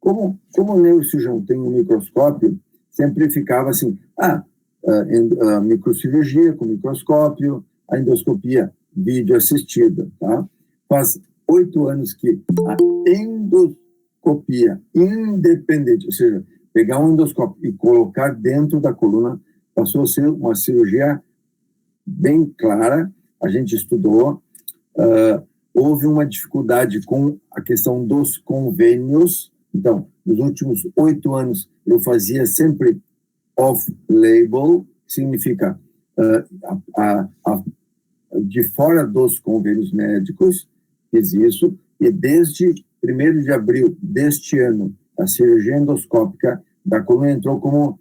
como o neurocirurgião tem um microscópio, sempre ficava assim, microcirurgia com microscópio, a endoscopia vídeo assistida, tá? Faz 8 anos que a endoscopia independente, ou seja, pegar um endoscópio e colocar dentro da coluna, passou a ser uma cirurgia bem clara, a gente estudou, houve uma dificuldade com a questão dos convênios, então, nos últimos 8 anos, eu fazia sempre off-label, significa de fora dos convênios médicos, fiz isso, e desde 1º de abril deste ano, a cirurgia endoscópica da coluna entrou como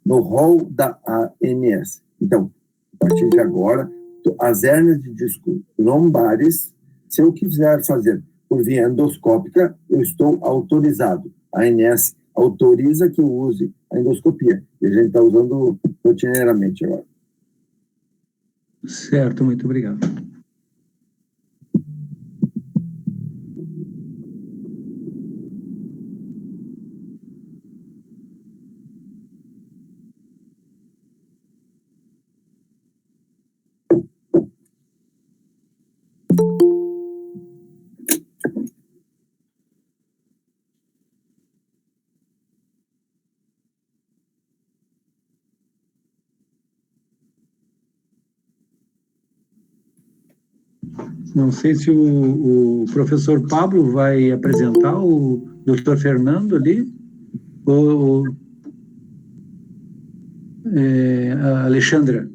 no rol da ANS. Então, a partir de agora, as hérnias de disco lombares, se eu quiser fazer por via endoscópica, eu estou autorizado. A ANS autoriza que eu use a endoscopia. E a gente está usando rotineiramente agora. Certo, muito obrigado. Não sei se o professor Pablo vai apresentar o doutor Fernando ali, ou a Alexandra.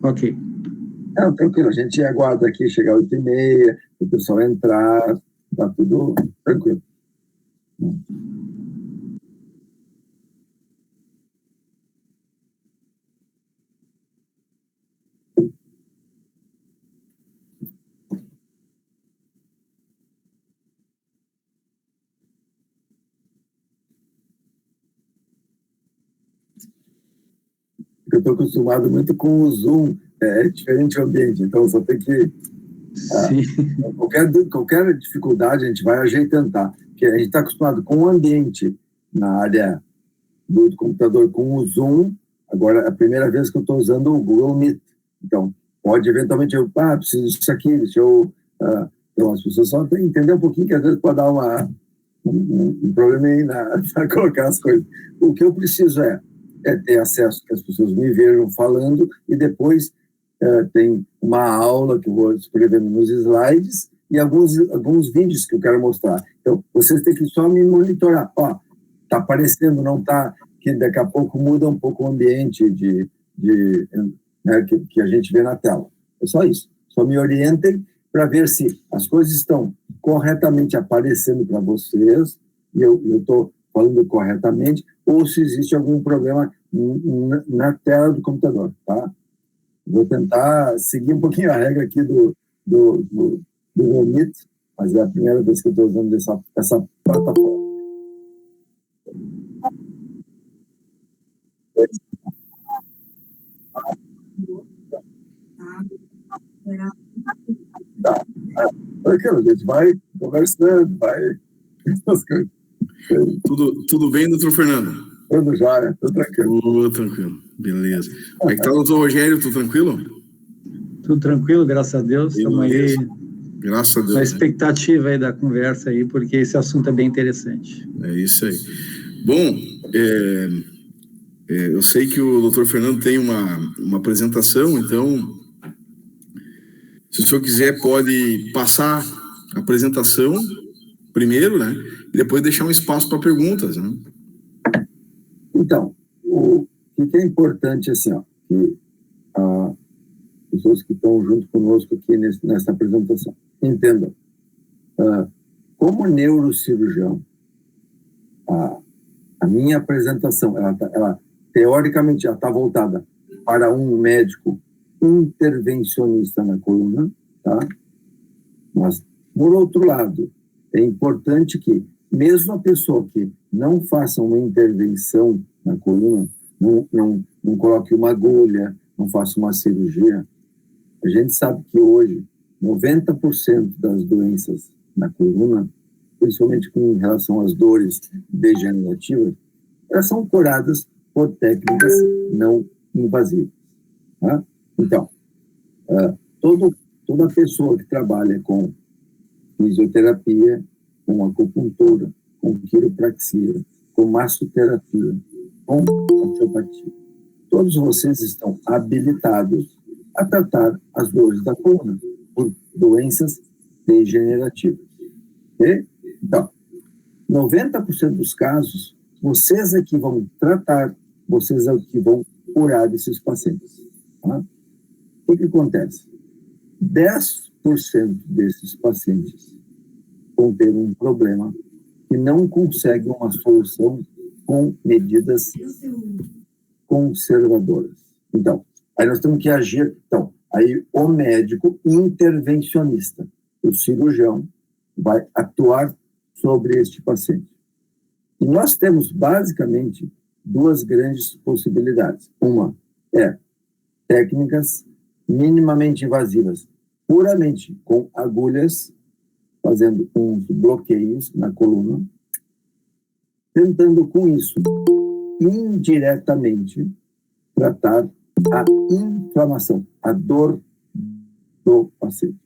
Ok. Não, tranquilo, a gente aguarda aqui chegar às 8h30, o pessoal entrar, tá tudo tranquilo. Eu estou acostumado muito com o Zoom, é diferente o ambiente, então só tem que... qualquer dificuldade a gente vai ajeitando, tá? Porque a gente está acostumado com o ambiente na área do computador, com o Zoom, agora é a primeira vez que eu estou usando o Google Meet, então pode eventualmente preciso disso aqui, deixa eu... então as pessoas só têm que entender um pouquinho, que às vezes pode dar um problema aí para colocar as coisas. O que eu preciso é ter acesso, que as pessoas me vejam falando, e depois tem uma aula que eu vou escrevendo nos slides e alguns vídeos que eu quero mostrar. Então, vocês têm que só me monitorar. Está aparecendo, não está, que daqui a pouco muda um pouco o ambiente né, que a gente vê na tela. É só isso. Só me orientem para ver se as coisas estão corretamente aparecendo para vocês, e eu estou falando corretamente, ou se existe algum problema na tela do computador, tá? Vou tentar seguir um pouquinho a regra aqui do Meet, mas é a primeira vez que eu estou usando essa plataforma. Tá. Tranquilo, a gente vai conversando, vai... Tudo bem, doutor Fernando? Tudo jóia, tudo tranquilo. Tudo tranquilo, beleza. Como é que está o doutor Rogério, tudo tranquilo? Tudo tranquilo, graças a Deus. Estamos aí, graças a Deus, na expectativa aí da conversa aí, porque esse assunto é bem interessante. É isso aí. Bom, eu sei que o doutor Fernando tem uma apresentação, então, se o senhor quiser, pode passar a apresentação primeiro, né? E depois deixar um espaço para perguntas, né? Então, o que é importante, assim, que as pessoas que estão junto conosco aqui nessa apresentação entendam. Como neurocirurgião, a minha apresentação, ela teoricamente, está voltada para um médico intervencionista na coluna, tá? Mas, por outro lado, é importante que, mesmo a pessoa que não faça uma intervenção na coluna, não coloque uma agulha, não faça uma cirurgia. A gente sabe que hoje 90% das doenças na coluna, principalmente com relação às dores degenerativas, elas são curadas por técnicas não invasivas. Tá? Então, toda pessoa que trabalha com fisioterapia, com acupuntura, com quiropraxia, com massoterapia, com osteopatia, todos vocês estão habilitados a tratar as dores da coluna por doenças degenerativas. Okay? Então, 90% dos casos, vocês é que vão tratar, vocês é que vão curar esses pacientes. Tá? O que acontece? 10% desses pacientes vão ter um problema e não conseguem uma solução com medidas conservadoras. Então, aí nós temos que agir. Então, aí o médico intervencionista, o cirurgião, vai atuar sobre este paciente. E nós temos, basicamente, duas grandes possibilidades. Uma é técnicas minimamente invasivas, puramente com agulhas, fazendo uns bloqueios na coluna, tentando com isso, indiretamente, tratar a inflamação, a dor do paciente.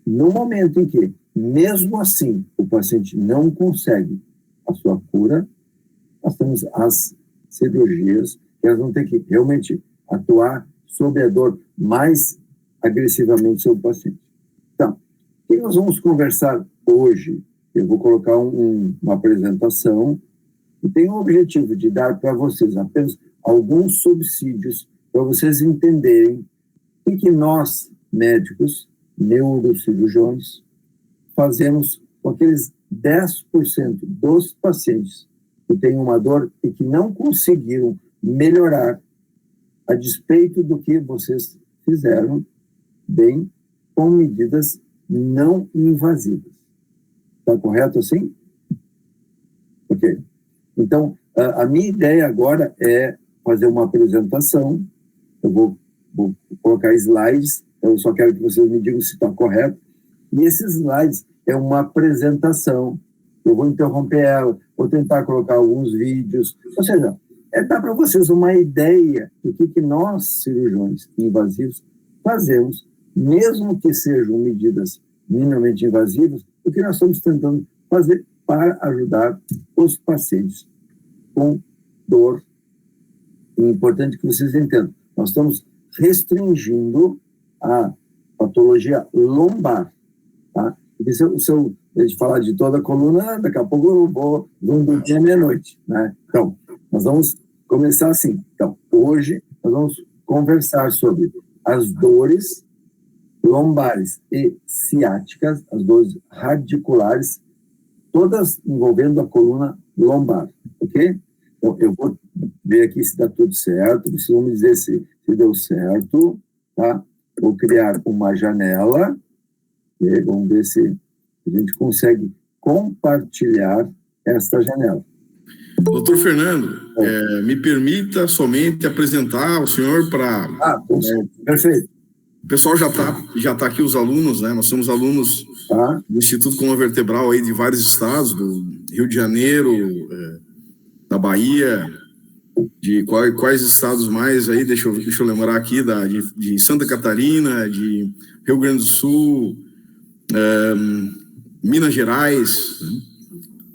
No momento em que, mesmo assim, o paciente não consegue a sua cura, nós temos as cirurgias, que elas vão ter que realmente atuar sobre a dor mais agressivamente sobre o paciente. Então, o que nós vamos conversar hoje? Eu vou colocar uma apresentação que tem o objetivo de dar para vocês apenas alguns subsídios para vocês entenderem o que nós, médicos, neurocirurgiões, fazemos com aqueles 10% dos pacientes que têm uma dor e que não conseguiram melhorar a despeito do que vocês fizeram bem com medidas não invasivas. Está correto assim? Ok. Então, a minha ideia agora é fazer uma apresentação. Eu vou colocar slides. Eu só quero que vocês me digam se está correto. E esses slides é uma apresentação. Eu vou interromper ela, vou tentar colocar alguns vídeos. Ou seja, dar para vocês uma ideia do que nós, cirurgiões invasivos, fazemos, mesmo que sejam medidas minimamente invasivas, o que nós estamos tentando fazer para ajudar os pacientes com dor. É importante que vocês entendam. Nós estamos restringindo a patologia lombar. Tá? Porque se eu falar de toda a coluna, daqui a pouco eu vou dormir à meia-noite. Né? Então, nós vamos começar assim. Então, hoje nós vamos conversar sobre as dores lombares e ciáticas, as dores radiculares, todas envolvendo a coluna lombar, ok? Então, eu vou ver aqui se dá tudo certo, vocês vão me dizer se deu certo, tá? Vou criar uma janela, okay? Vamos ver se a gente consegue compartilhar esta janela. Doutor Fernando, me permita somente apresentar o senhor para... perfeito. O pessoal já tá aqui, os alunos, né? Nós somos alunos do Instituto Coluna Vertebral aí de vários estados, do Rio de Janeiro, da Bahia, de quais estados mais aí, deixa eu lembrar aqui, de Santa Catarina, de Rio Grande do Sul, Minas Gerais,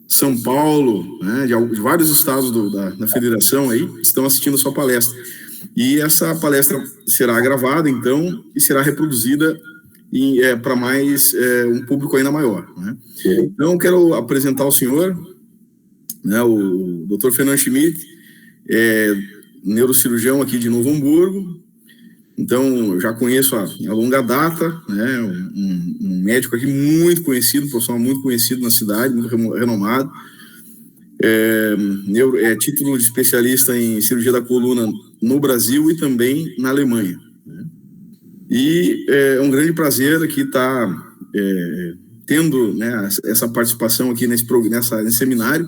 São Paulo, né? De vários estados da federação aí, estão assistindo a sua palestra. E essa palestra será gravada, então, e será reproduzida para mais um público ainda maior. Né? Então, eu quero apresentar ao senhor, né, o Dr. Fernando Schmidt, neurocirurgião aqui de Novo Hamburgo. Então, eu já conheço a longa data, né, um médico aqui muito conhecido, um profissional muito conhecido na cidade, muito renomado. Título de especialista em cirurgia da coluna no Brasil e também na Alemanha, né? E é um grande prazer aqui estar tendo, né, essa participação aqui nesse seminário,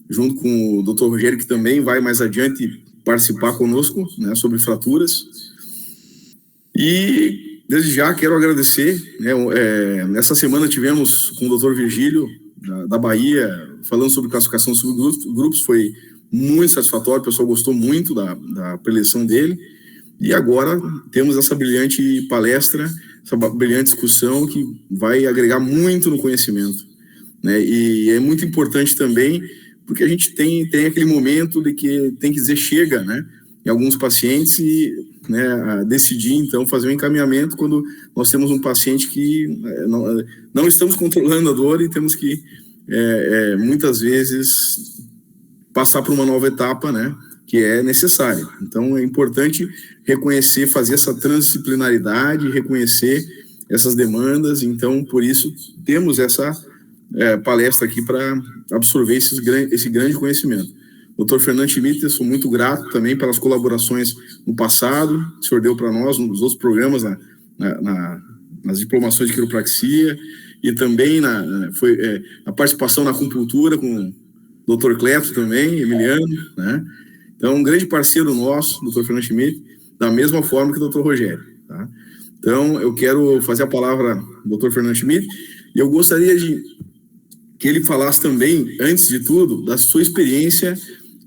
junto com o Dr. Rogério, que também vai mais adiante participar conosco, né, sobre fraturas. E desde já quero agradecer, né, nessa semana tivemos com o Dr. Virgílio, da Bahia, falando sobre classificação de subgrupos, foi muito satisfatório, o pessoal gostou muito da preleção dele, e agora temos essa brilhante palestra, essa brilhante discussão que vai agregar muito no conhecimento, né? E é muito importante também, porque a gente tem aquele momento de que tem que dizer chega, né, em alguns pacientes, e, né, decidir, então, fazer um encaminhamento quando nós temos um paciente que não estamos controlando a dor e temos que, muitas vezes, passar por uma nova etapa, né, que é necessária. Então, é importante reconhecer, fazer essa transdisciplinaridade, reconhecer essas demandas. Então, por isso, temos essa palestra aqui para absorver esse grande conhecimento. Dr. Fernando Schmidt, eu sou muito grato também pelas colaborações no passado, que o senhor deu para nós nos outros programas, nas diplomações de quiropraxia, e também a participação na acupuntura com o Dr. Cleto também, Emiliano, né? Então, um grande parceiro nosso, Dr. Fernando Schmidt, da mesma forma que o Dr. Rogério, tá? Então, eu quero fazer a palavra ao Dr. Fernando Schmidt, e eu gostaria que ele falasse também, antes de tudo, da sua experiência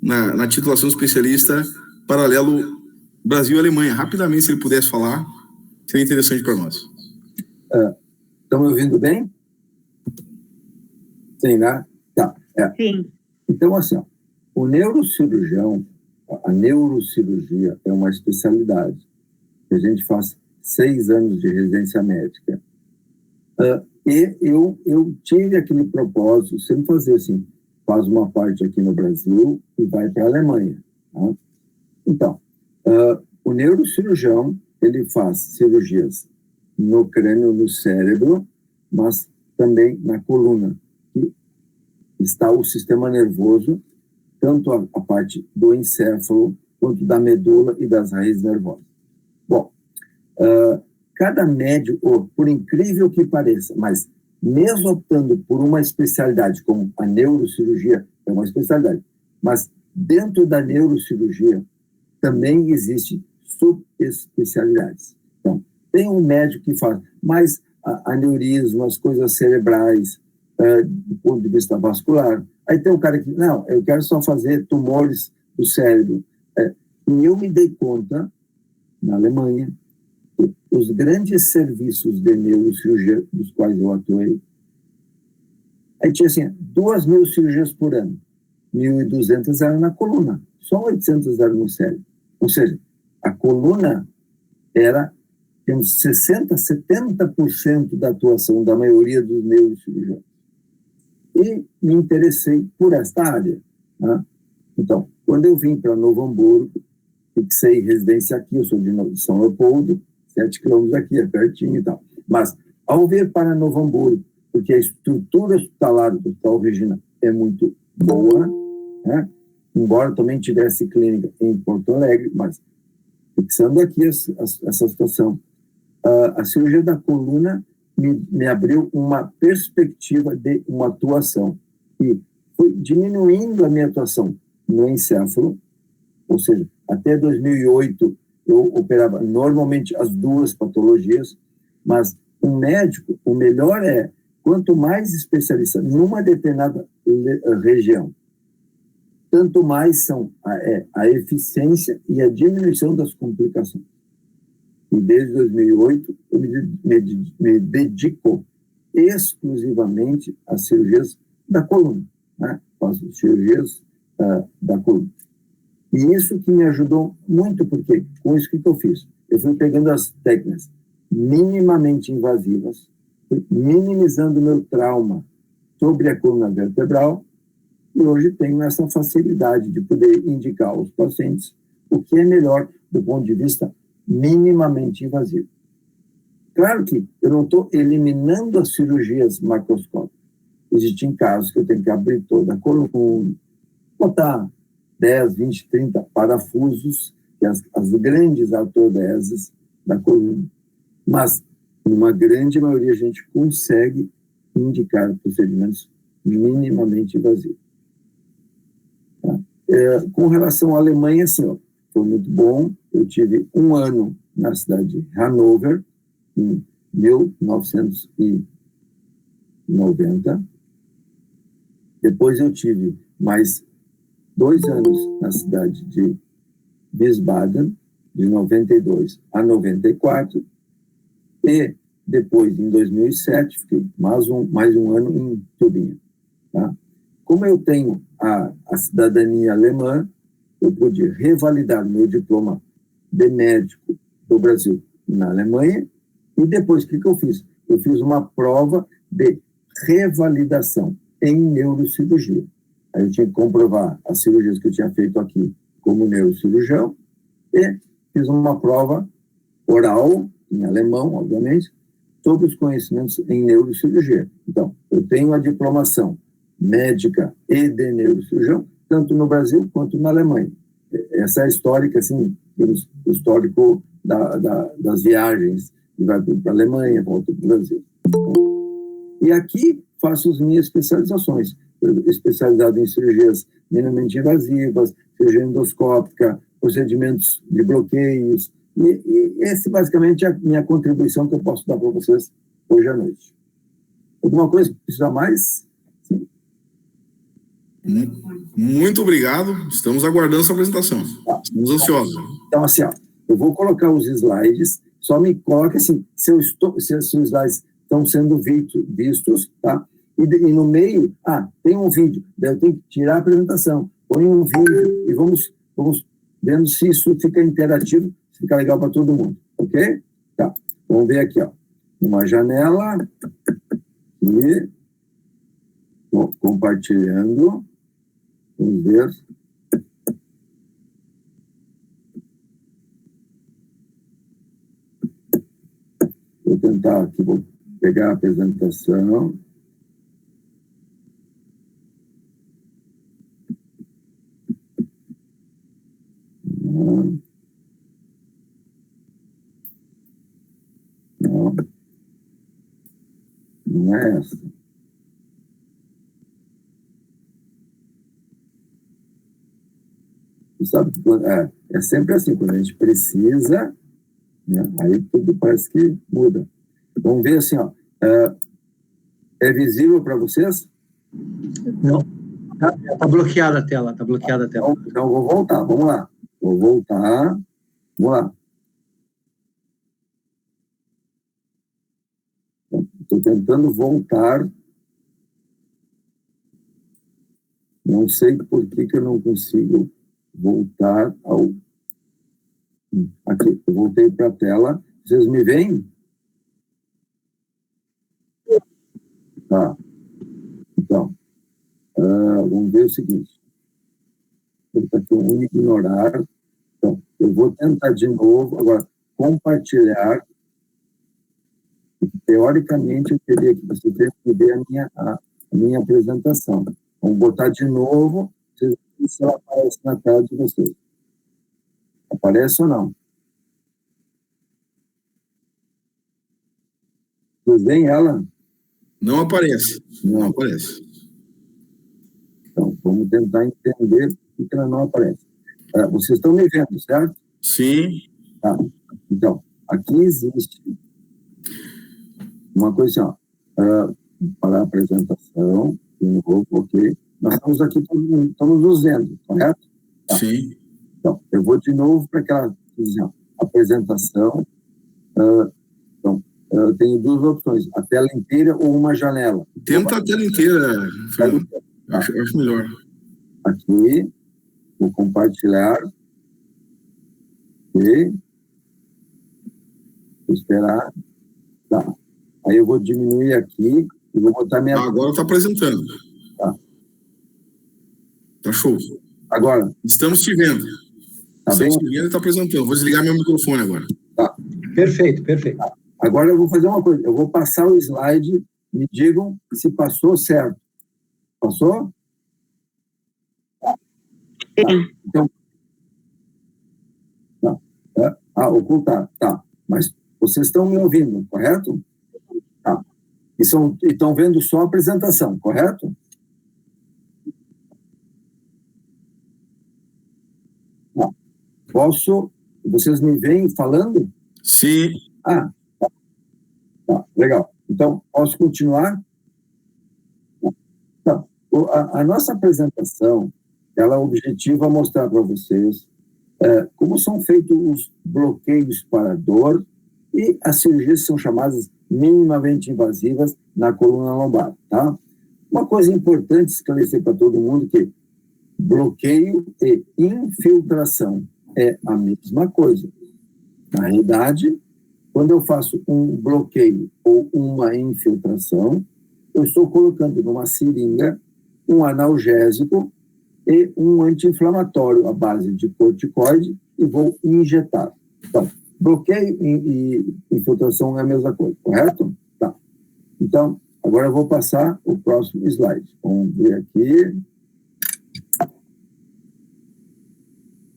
na titulação de especialista paralelo Brasil e Alemanha. Rapidamente, se ele pudesse falar, seria interessante para nós. Estão me ouvindo bem? Sim, né? Tá. Sim. Então, assim, ó, o neurocirurgião, a neurocirurgia é uma especialidade que a gente faz 6 anos de residência médica. E eu tive aquele propósito, sempre fazer assim, faz uma parte aqui no Brasil e vai para a Alemanha. Tá? Então, o neurocirurgião, ele faz cirurgias no crânio, no cérebro, mas também na coluna, que está o sistema nervoso, tanto a parte do encéfalo, quanto da medula e das raízes nervosas. Bom, cada médico, por incrível que pareça, mas mesmo optando por uma especialidade como a neurocirurgia, é uma especialidade, mas dentro da neurocirurgia também existem subespecialidades. Então, tem um médico que faz mais aneurismas, coisas cerebrais, do ponto de vista vascular. Aí tem um cara que, não, eu quero só fazer tumores do cérebro. E eu me dei conta, na Alemanha, que os grandes serviços de neurocirurgia dos quais eu atuei, aí tinha assim, 2.000 cirurgias por ano. 1.200 eram na coluna, só 800 eram no cérebro. Ou seja, a coluna temos 60%, 70% da atuação da maioria dos neurocirurgiões. E me interessei por esta área. Né? Então, quando eu vim para Novo Hamburgo, fixei residência aqui, eu sou de São Leopoldo, 7 quilômetros daqui, é pertinho e tal. Mas, ao vir para Novo Hamburgo, porque a estrutura hospitalar do Hospital Regina é muito boa, né? Embora também tivesse clínica em Porto Alegre, mas fixando aqui essa situação, a cirurgia da coluna me abriu uma perspectiva de uma atuação. E foi diminuindo a minha atuação no encéfalo, ou seja, até 2008 eu operava normalmente as 2 patologias, mas um médico, o melhor é, quanto mais especialista numa determinada região, tanto mais são a eficiência e a diminuição das complicações. E desde 2008, eu me dedico exclusivamente às cirurgias da coluna, né? Faço cirurgias da coluna. E isso que me ajudou muito, porque com isso que eu fiz? Eu fui pegando as técnicas minimamente invasivas, minimizando o meu trauma sobre a coluna vertebral, e hoje tenho essa facilidade de poder indicar aos pacientes o que é melhor do ponto de vista minimamente invasivo. Claro que eu não estou eliminando as cirurgias macroscópicas. Existem casos que eu tenho que abrir toda a coluna, botar 10, 20, 30 parafusos, que as grandes artrodeses da coluna. Mas, numa grande maioria, a gente consegue indicar procedimentos minimamente invasivos. Com relação à Alemanha, assim, ó, foi muito bom. Eu tive 1 ano na cidade de Hannover, em 1990. Depois eu tive mais 2 anos na cidade de Wiesbaden, de 92 a 94. E depois, em 2007, fiquei mais um ano em Tubinha. Tá? Como eu tenho a cidadania alemã, eu pude revalidar meu diploma de médico do Brasil na Alemanha. E depois, o que eu fiz? Eu fiz uma prova de revalidação em neurocirurgia. Aí eu tinha que comprovar as cirurgias que eu tinha feito aqui como neurocirurgião e fiz uma prova oral, em alemão, obviamente, sobre os conhecimentos em neurocirurgia. Então, eu tenho a diplomação médica e de neurocirurgião, tanto no Brasil quanto na Alemanha. Essa é a histórica, assim, o histórico das viagens, que vai para a Alemanha, volta para o Brasil. E aqui faço as minhas especializações, especializado em cirurgias minimamente invasivas, cirurgia endoscópica, procedimentos de bloqueios, e essa basicamente é a minha contribuição que eu posso dar para vocês hoje à noite. Alguma coisa que precisa mais? Sim. Muito obrigado. Estamos aguardando essa apresentação. Estamos ansiosos. Então, assim, ó, eu vou colocar os slides, só me coloque assim, se os slides estão sendo vistos, tá? E no meio, tem um vídeo, daí eu tenho que tirar a apresentação, põe um vídeo e vamos vendo se isso fica interativo, se fica legal para todo mundo, ok? Tá, vamos ver aqui, ó, uma janela, e compartilhando, vamos ver. Vou tentar aqui, vou pegar a apresentação. Não é essa. Você sabe que é sempre assim, quando a gente precisa, né, aí tudo parece que muda. Vamos ver assim, ó, é visível para vocês? Não, está bloqueada a tela, está bloqueada a tela. Então vou voltar, vamos lá. Vou voltar, vamos lá. Estou tentando voltar. Não sei por que eu não consigo voltar ao... Aqui, eu voltei para a tela. Vocês me veem? Tá. Então, vamos ver o seguinte. Vou estar aqui em ignorar. Então, eu vou tentar de novo, agora, compartilhar. Teoricamente, eu teria que você ter que ver a minha apresentação. Vamos botar de novo, vocês verem se ela aparece na tela de vocês. Aparece ou não? Vocês veem ela? Não aparece. Não aparece. Então, vamos tentar entender por que ela não aparece. Vocês estão me vendo, certo? Sim. Tá. Então, aqui existe uma coisa assim, ó, para a apresentação, de novo, ok. Nós estamos aqui, estamos nos vendo, correto? Tá. Sim. Então, eu vou de novo para aquela apresentação. Então, eu tenho 2 opções, a tela inteira ou uma janela. Tenta a tela inteira, Fernando. Tá. Acho melhor. Aqui, vou compartilhar. Ok. Vou esperar. Tá. Aí eu vou diminuir aqui e vou botar minha... Agora está apresentando. Tá. Tá show. Agora. Estamos te vendo. Tá bem? Estamos te vendo e está apresentando. Vou desligar meu microfone agora. Tá. Perfeito, perfeito. Tá. Agora eu vou fazer uma coisa. Eu vou passar o slide, me digam se passou certo. Passou? Tá. Então. Tá. Ocultar. Tá. Mas vocês estão me ouvindo, correto? Tá. E estão vendo só a apresentação, correto? Posso... Vocês me veem falando? Sim. Tá, legal. Então, posso continuar? Então, a nossa apresentação, ela objetiva mostrar para vocês como são feitos os bloqueios para a dor e as cirurgias são chamadas minimamente invasivas na coluna lombar, tá? Uma coisa importante esclarecer para todo mundo que bloqueio e infiltração é a mesma coisa. Na realidade, quando eu faço um bloqueio ou uma infiltração, eu estou colocando numa seringa um analgésico e um anti-inflamatório à base de corticoide e vou injetar. Então, bloqueio e infiltração é a mesma coisa, correto? Tá. Então, agora eu vou passar o próximo slide. Vamos ver aqui.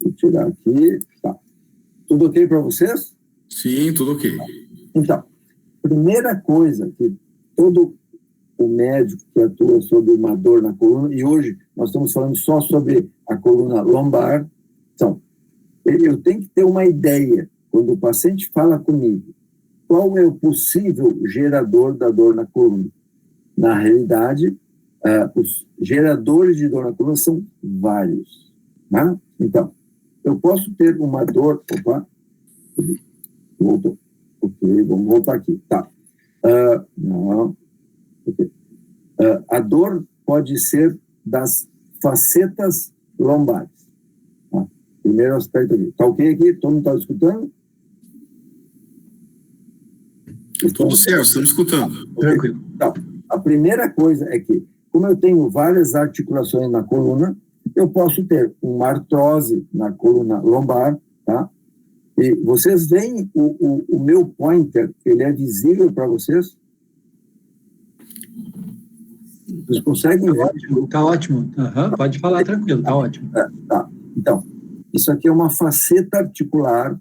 Vou tirar aqui. Tá. Tudo ok para vocês? Sim, tudo ok. Então, primeira coisa que todo o médico que atua sobre uma dor na coluna, e hoje nós estamos falando só sobre a coluna lombar, então, eu tenho que ter uma ideia, quando o paciente fala comigo, qual é o possível gerador da dor na coluna. Na realidade, os geradores de dor na coluna são vários. Né? Então, eu posso ter uma dor... Opa, voltou. Ok, vamos voltar aqui. Tá. Não. Okay. A dor pode ser das facetas lombares. Tá? Primeiro aspecto aqui. Tá ok aqui? Todo mundo está escutando? Tudo certo, estamos escutando. Tranquilo. Então, a primeira coisa é que, como eu tenho várias articulações na coluna, eu posso ter uma artrose na coluna lombar, tá? E vocês veem o meu pointer, ele é visível para vocês? Vocês conseguem ver? Está ótimo. Uhum, pode falar tranquilo, está ótimo. Tá. Então, isso aqui é uma faceta articular,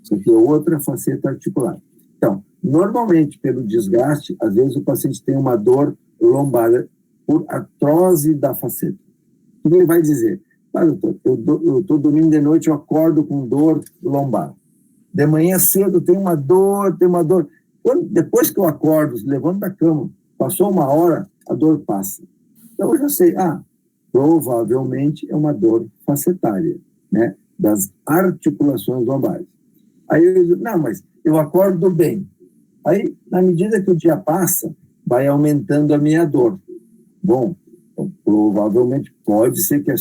isso aqui é outra faceta articular. Então, normalmente, pelo desgaste, às vezes o paciente tem uma dor lombar por artrose da faceta. O que ele vai dizer? Doutor, eu estou dormindo de noite, eu acordo com dor lombar. De manhã cedo tem uma dor. Depois que eu acordo, levanto da cama, passou uma hora, a dor passa. Então eu já sei, provavelmente é uma dor facetária, né, das articulações lombares. Aí eu digo, não, mas eu acordo bem. Aí, na medida que o dia passa, vai aumentando a minha dor. Bom, então, provavelmente pode ser que a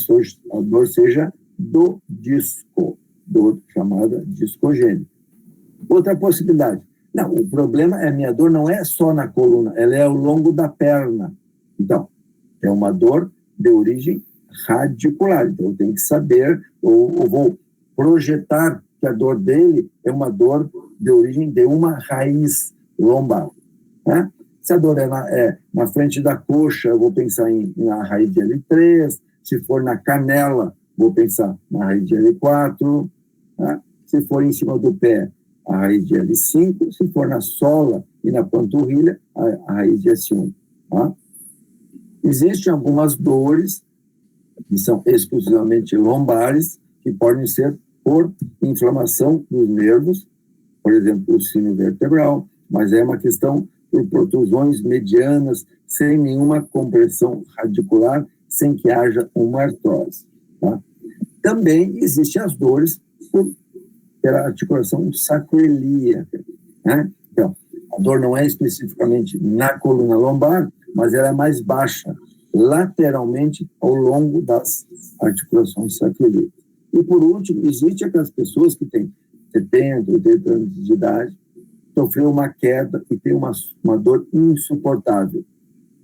dor seja do disco, dor chamada discogênica. Outra possibilidade. Não, o problema é a minha dor não é só na coluna, ela é ao longo da perna. Então, é uma dor de origem radicular. Então, eu tenho que saber, ou vou projetar que a dor dele é uma dor de origem de uma raiz lombar. Né? Se a dor é na frente da coxa, eu vou pensar na raiz de L3. Se for na canela, vou pensar na raiz de L4. Né? Se for em cima do pé, a raiz de L5. Se for na sola e na panturrilha, a raiz de S1. Tá? Existem algumas dores que são exclusivamente lombares, que podem ser por inflamação dos nervos, por exemplo, o sino vertebral, mas é uma questão por protusões medianas, sem nenhuma compressão radicular, sem que haja uma artrose. Tá? Também existem as dores pela articulação sacroiliaca. Né? Então, a dor não é especificamente na coluna lombar, mas ela é mais baixa, lateralmente, ao longo das articulações sacroiliacas. E, por último, existem aquelas pessoas que têm 70, 80 anos de idade, sofreu uma queda e tem uma dor insuportável.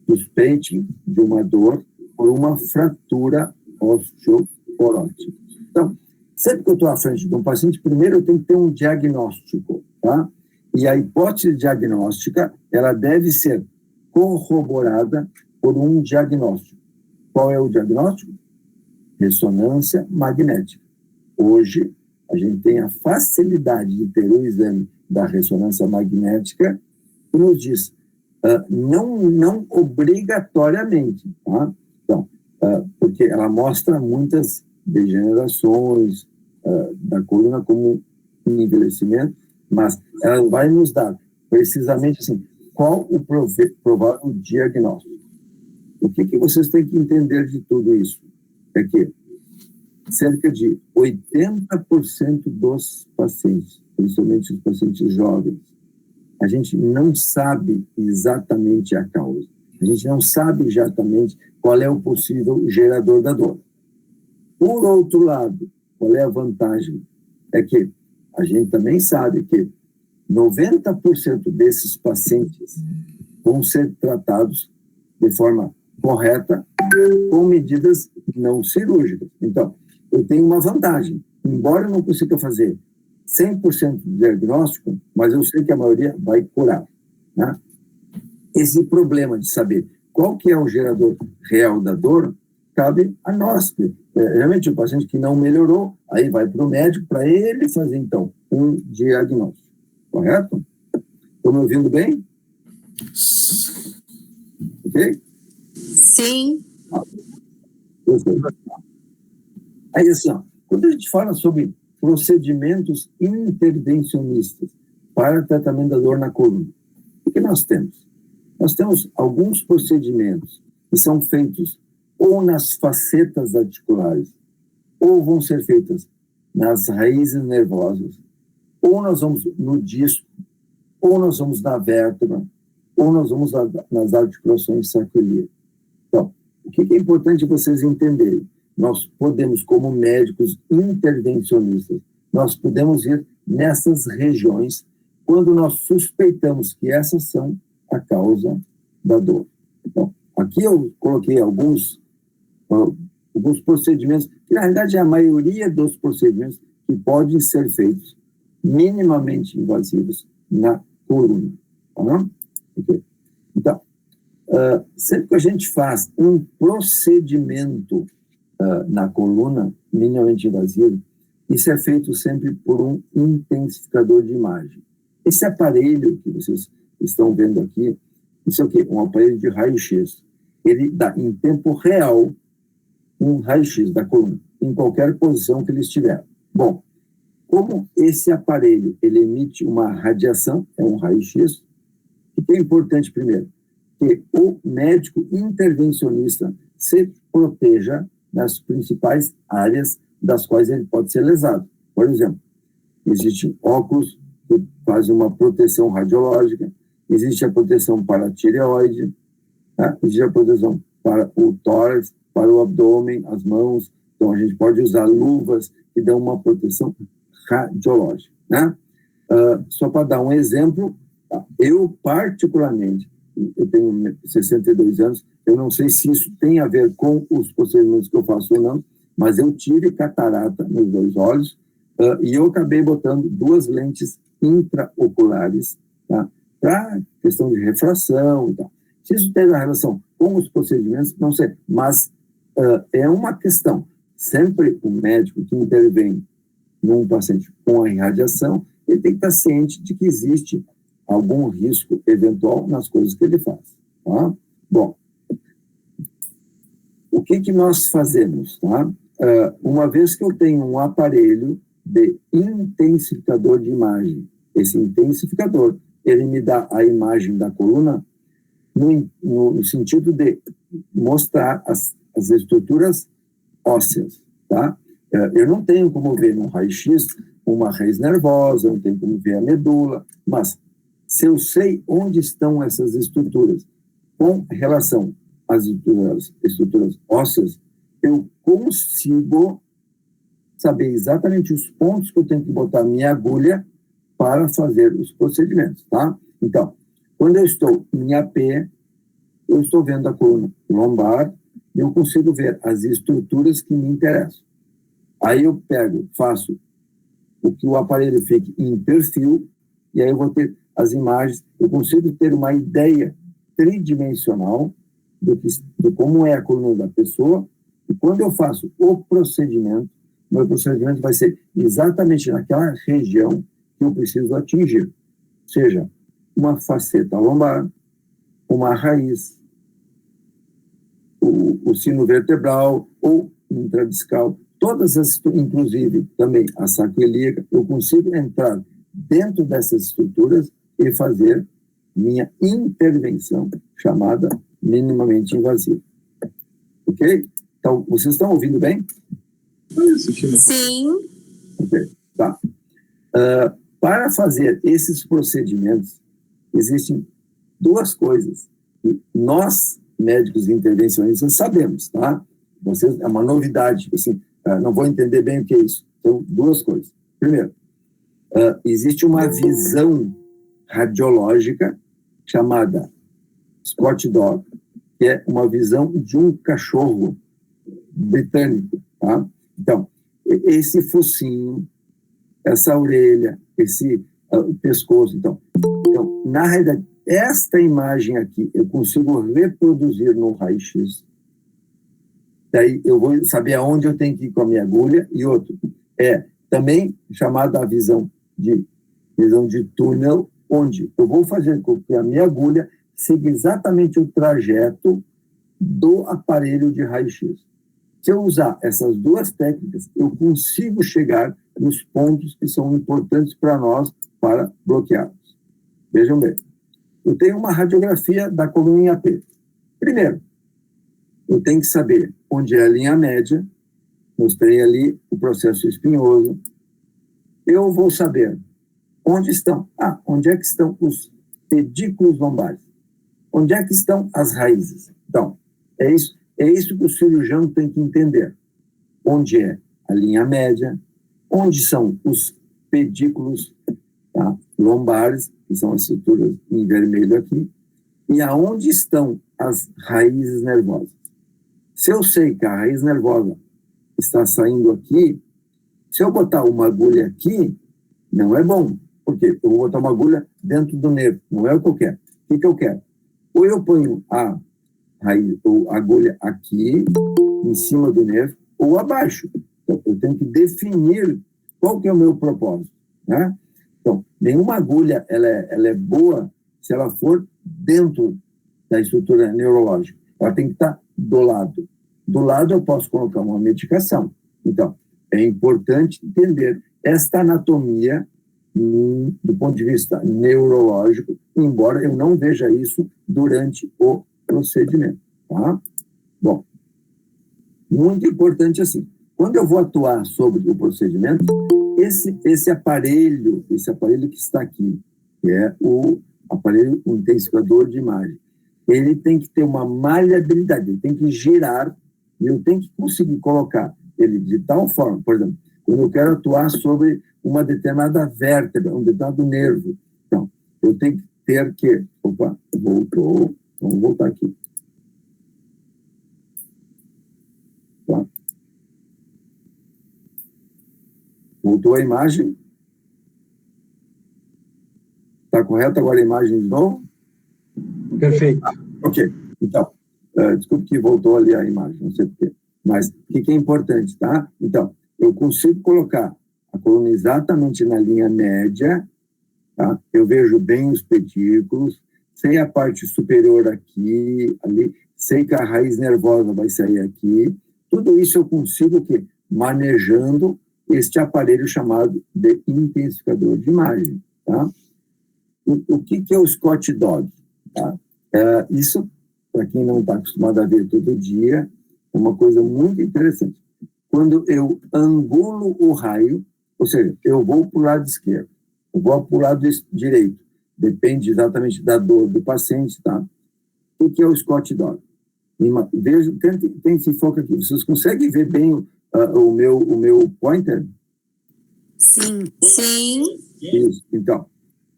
Suspeite de uma dor por uma fratura osteoporótica. Então, sempre que eu estou à frente de um paciente, primeiro eu tenho que ter um diagnóstico, tá? E a hipótese diagnóstica, ela deve ser corroborada por um diagnóstico. Qual é o diagnóstico? Ressonância magnética. Hoje, a gente tem a facilidade de ter o exame da ressonância magnética que nos diz, não obrigatoriamente, tá? Então, porque ela mostra muitas degenerações, da coluna como um envelhecimento, mas ela vai nos dar precisamente assim, qual o provável diagnóstico. O que vocês têm que entender de tudo isso? É que cerca de 80% dos pacientes, principalmente os pacientes jovens, a gente não sabe exatamente a causa. A gente não sabe exatamente qual é o possível gerador da dor. Por outro lado, qual é a vantagem? É que a gente também sabe que 90% desses pacientes vão ser tratados de forma correta com medidas não cirúrgicas. Então, eu tenho uma vantagem. Embora eu não consiga fazer 100% do diagnóstico, mas eu sei que a maioria vai curar. Né? Esse problema de saber qual que é o gerador real da dor, cabe a nós. Realmente, o paciente que não melhorou, aí vai para o médico para ele fazer, então, um diagnóstico. Correto? Estão me ouvindo bem? Ok? Sim. Aí, assim, quando a gente fala sobre procedimentos intervencionistas para tratamento da dor na coluna, o que nós temos? Nós temos alguns procedimentos que são feitos ou nas facetas articulares, ou vão ser feitas nas raízes nervosas, ou nós vamos no disco, ou nós vamos na vértebra, ou nós vamos nas articulações sacroiliacas. Então, o que é importante vocês entenderem? Nós podemos, como médicos intervencionistas, nós podemos ir nessas regiões quando nós suspeitamos que essas são a causa da dor. Então, aqui eu coloquei alguns procedimentos, que na realidade é a maioria dos procedimentos que podem ser feitos minimamente invasivos na coluna. Tá? Okay. Então, sempre que a gente faz um procedimento na coluna minimamente invasivo, isso é feito sempre por um intensificador de imagem. Esse aparelho que vocês estão vendo aqui, isso é o quê? Um aparelho de raio-x. Ele dá em tempo real um raio-x da coluna, em qualquer posição que ele estiver. Bom, como esse aparelho ele emite uma radiação, é um raio-x, o que é importante primeiro? Que o médico intervencionista se proteja nas principais áreas das quais ele pode ser lesado. Por exemplo, existem óculos que fazem uma proteção radiológica, existe a proteção para a tireoide, tá? Existe a proteção para o tórax, para o abdômen, as mãos. Então, a gente pode usar luvas que dão uma proteção radiológica. Né? Só para dar um exemplo, eu particularmente, eu tenho 62 anos, eu não sei se isso tem a ver com os procedimentos que eu faço ou não, mas eu tive catarata nos 2 olhos e eu acabei botando 2 lentes intraoculares, tá? Para questão de refração e tal. Se isso tem relação com os procedimentos, não sei, mas é uma questão. Sempre o médico que intervém num paciente com a irradiação, ele tem que estar ciente de que existe algum risco eventual nas coisas que ele faz. Tá? Bom, o que nós fazemos? Tá? Uma vez que eu tenho um aparelho de intensificador de imagem, esse intensificador, ele me dá a imagem da coluna no sentido de mostrar as estruturas ósseas. Tá? Eu não tenho como ver no raio-x uma raiz nervosa, não tenho como ver a medula, mas se eu sei onde estão essas estruturas com relação às estruturas ósseas, eu consigo saber exatamente os pontos que eu tenho que botar minha agulha para fazer os procedimentos, tá? Então, quando eu estou em AP, eu estou vendo a coluna lombar e eu consigo ver as estruturas que me interessam. Aí eu faço o que o aparelho fique em perfil e aí eu vou ter as imagens, eu consigo ter uma ideia tridimensional de como é a coluna da pessoa, e quando eu faço o procedimento, meu procedimento vai ser exatamente naquela região que eu preciso atingir, seja uma faceta lombar, uma raiz, o sino vertebral ou intradiscal. todas as, inclusive também a sacroiliaca, eu consigo entrar dentro dessas estruturas e fazer minha intervenção, chamada minimamente invasiva. Ok? Então, vocês estão ouvindo bem? Sim. Ok, tá. Para fazer esses procedimentos, existem duas coisas que nós, médicos intervencionistas, sabemos, tá? Vocês, é uma novidade, assim, não vou entender bem o que é isso. Então, duas coisas. Primeiro, existe uma visão radiológica chamada Scott Dog, que é uma visão de um cachorro britânico, tá? Então, esse focinho, essa orelha, esse pescoço, então, na realidade, esta imagem aqui eu consigo reproduzir no raio-x. Daí eu vou saber aonde eu tenho que ir com a minha agulha. E outro é também chamada a visão de túnel, onde eu vou fazer com que a minha agulha siga exatamente o trajeto do aparelho de raio-x. Se eu usar essas duas técnicas, eu consigo chegar nos pontos que são importantes para nós para bloquearmos. Vejam bem, eu tenho uma radiografia da coluna em AP. Primeiro, eu tenho que saber onde é a linha média, mostrei ali o processo espinhoso. Eu vou saber onde é que estão os pedículos lombares, onde é que estão as raízes. Então, é isso que o cirurgião tem que entender. Onde é a linha média, onde são os pedículos, tá, lombares, que são as estruturas em vermelho aqui, e aonde estão as raízes nervosas. Se eu sei que a raiz nervosa está saindo aqui, se eu botar uma agulha aqui, não é bom. Por quê? Eu vou botar uma agulha dentro do nervo, não é o que eu quero. O que eu quero? Ou eu ponho a raiz ou a agulha aqui, em cima do nervo, ou abaixo. Então, eu tenho que definir qual que é o meu propósito, né? Então, nenhuma agulha ela é boa se ela for dentro da estrutura neurológica. Ela tem que estar do lado. Do lado eu posso colocar uma medicação. Então, é importante entender esta anatomia do ponto de vista neurológico, embora eu não veja isso durante o procedimento. Tá? Bom, muito importante assim. Quando eu vou atuar sobre o procedimento, esse aparelho que está aqui, que é o aparelho intensificador de imagem, ele tem que ter uma maleabilidade, ele tem que girar, e eu tenho que conseguir colocar ele de tal forma, por exemplo, quando eu quero atuar sobre uma determinada vértebra, um determinado nervo, então, eu tenho que ter que... Opa, voltou, vamos voltar aqui. Tá. Voltou a imagem? Está correta agora a imagem de novo? Perfeito. Ok, então, desculpe que voltou ali a imagem, não sei porquê, mas o que é importante, tá? Então, eu consigo colocar a coluna exatamente na linha média, tá? Eu vejo bem os pedículos, sei a parte superior aqui, ali, sei que a raiz nervosa vai sair aqui, tudo isso eu consigo o quê? Manejando este aparelho chamado de intensificador de imagem, tá? O que é o Scott Dog? Tá? Isso, para quem não está acostumado a ver todo dia, é uma coisa muito interessante. Quando eu angulo o raio, ou seja, eu vou para o lado esquerdo, eu vou para o lado direito, depende exatamente da dor do paciente, tá? O que é o Scott Dog? Veja, tente se focar aqui. Vocês conseguem ver bem o meu pointer? Sim. Sim. Isso. Então,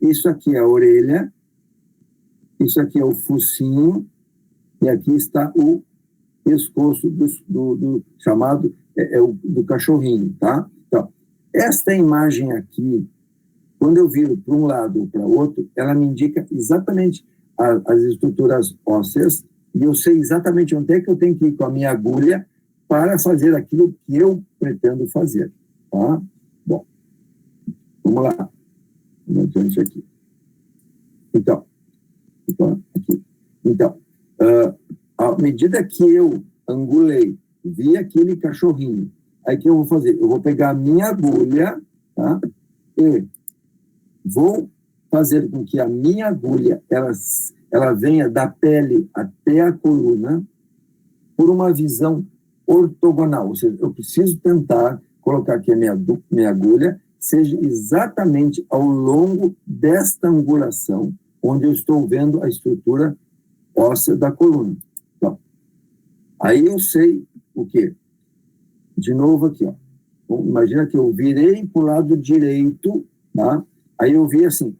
isso aqui é a orelha, isso aqui é o focinho, e aqui está o pescoço do chamado do cachorrinho, tá? Então, esta imagem aqui, quando eu viro para um lado ou para outro, ela me indica exatamente as estruturas ósseas, e eu sei exatamente onde é que eu tenho que ir com a minha agulha para fazer aquilo que eu pretendo fazer, tá? Bom, vamos lá. Vamos adiante aqui. Então, aqui. Então, à medida que eu angulei, vi aquele cachorrinho, Aí o que eu vou fazer? Eu vou pegar a minha agulha, tá? E vou fazer com que a minha agulha ela venha da pele até a coluna por uma visão ortogonal. Ou seja, eu preciso tentar colocar que a minha agulha seja exatamente ao longo desta angulação, onde eu estou vendo a estrutura óssea da coluna. Então, aí eu sei o quê? De novo aqui, ó. Então, imagina que eu virei para o lado direito, tá? Aí eu vi assim,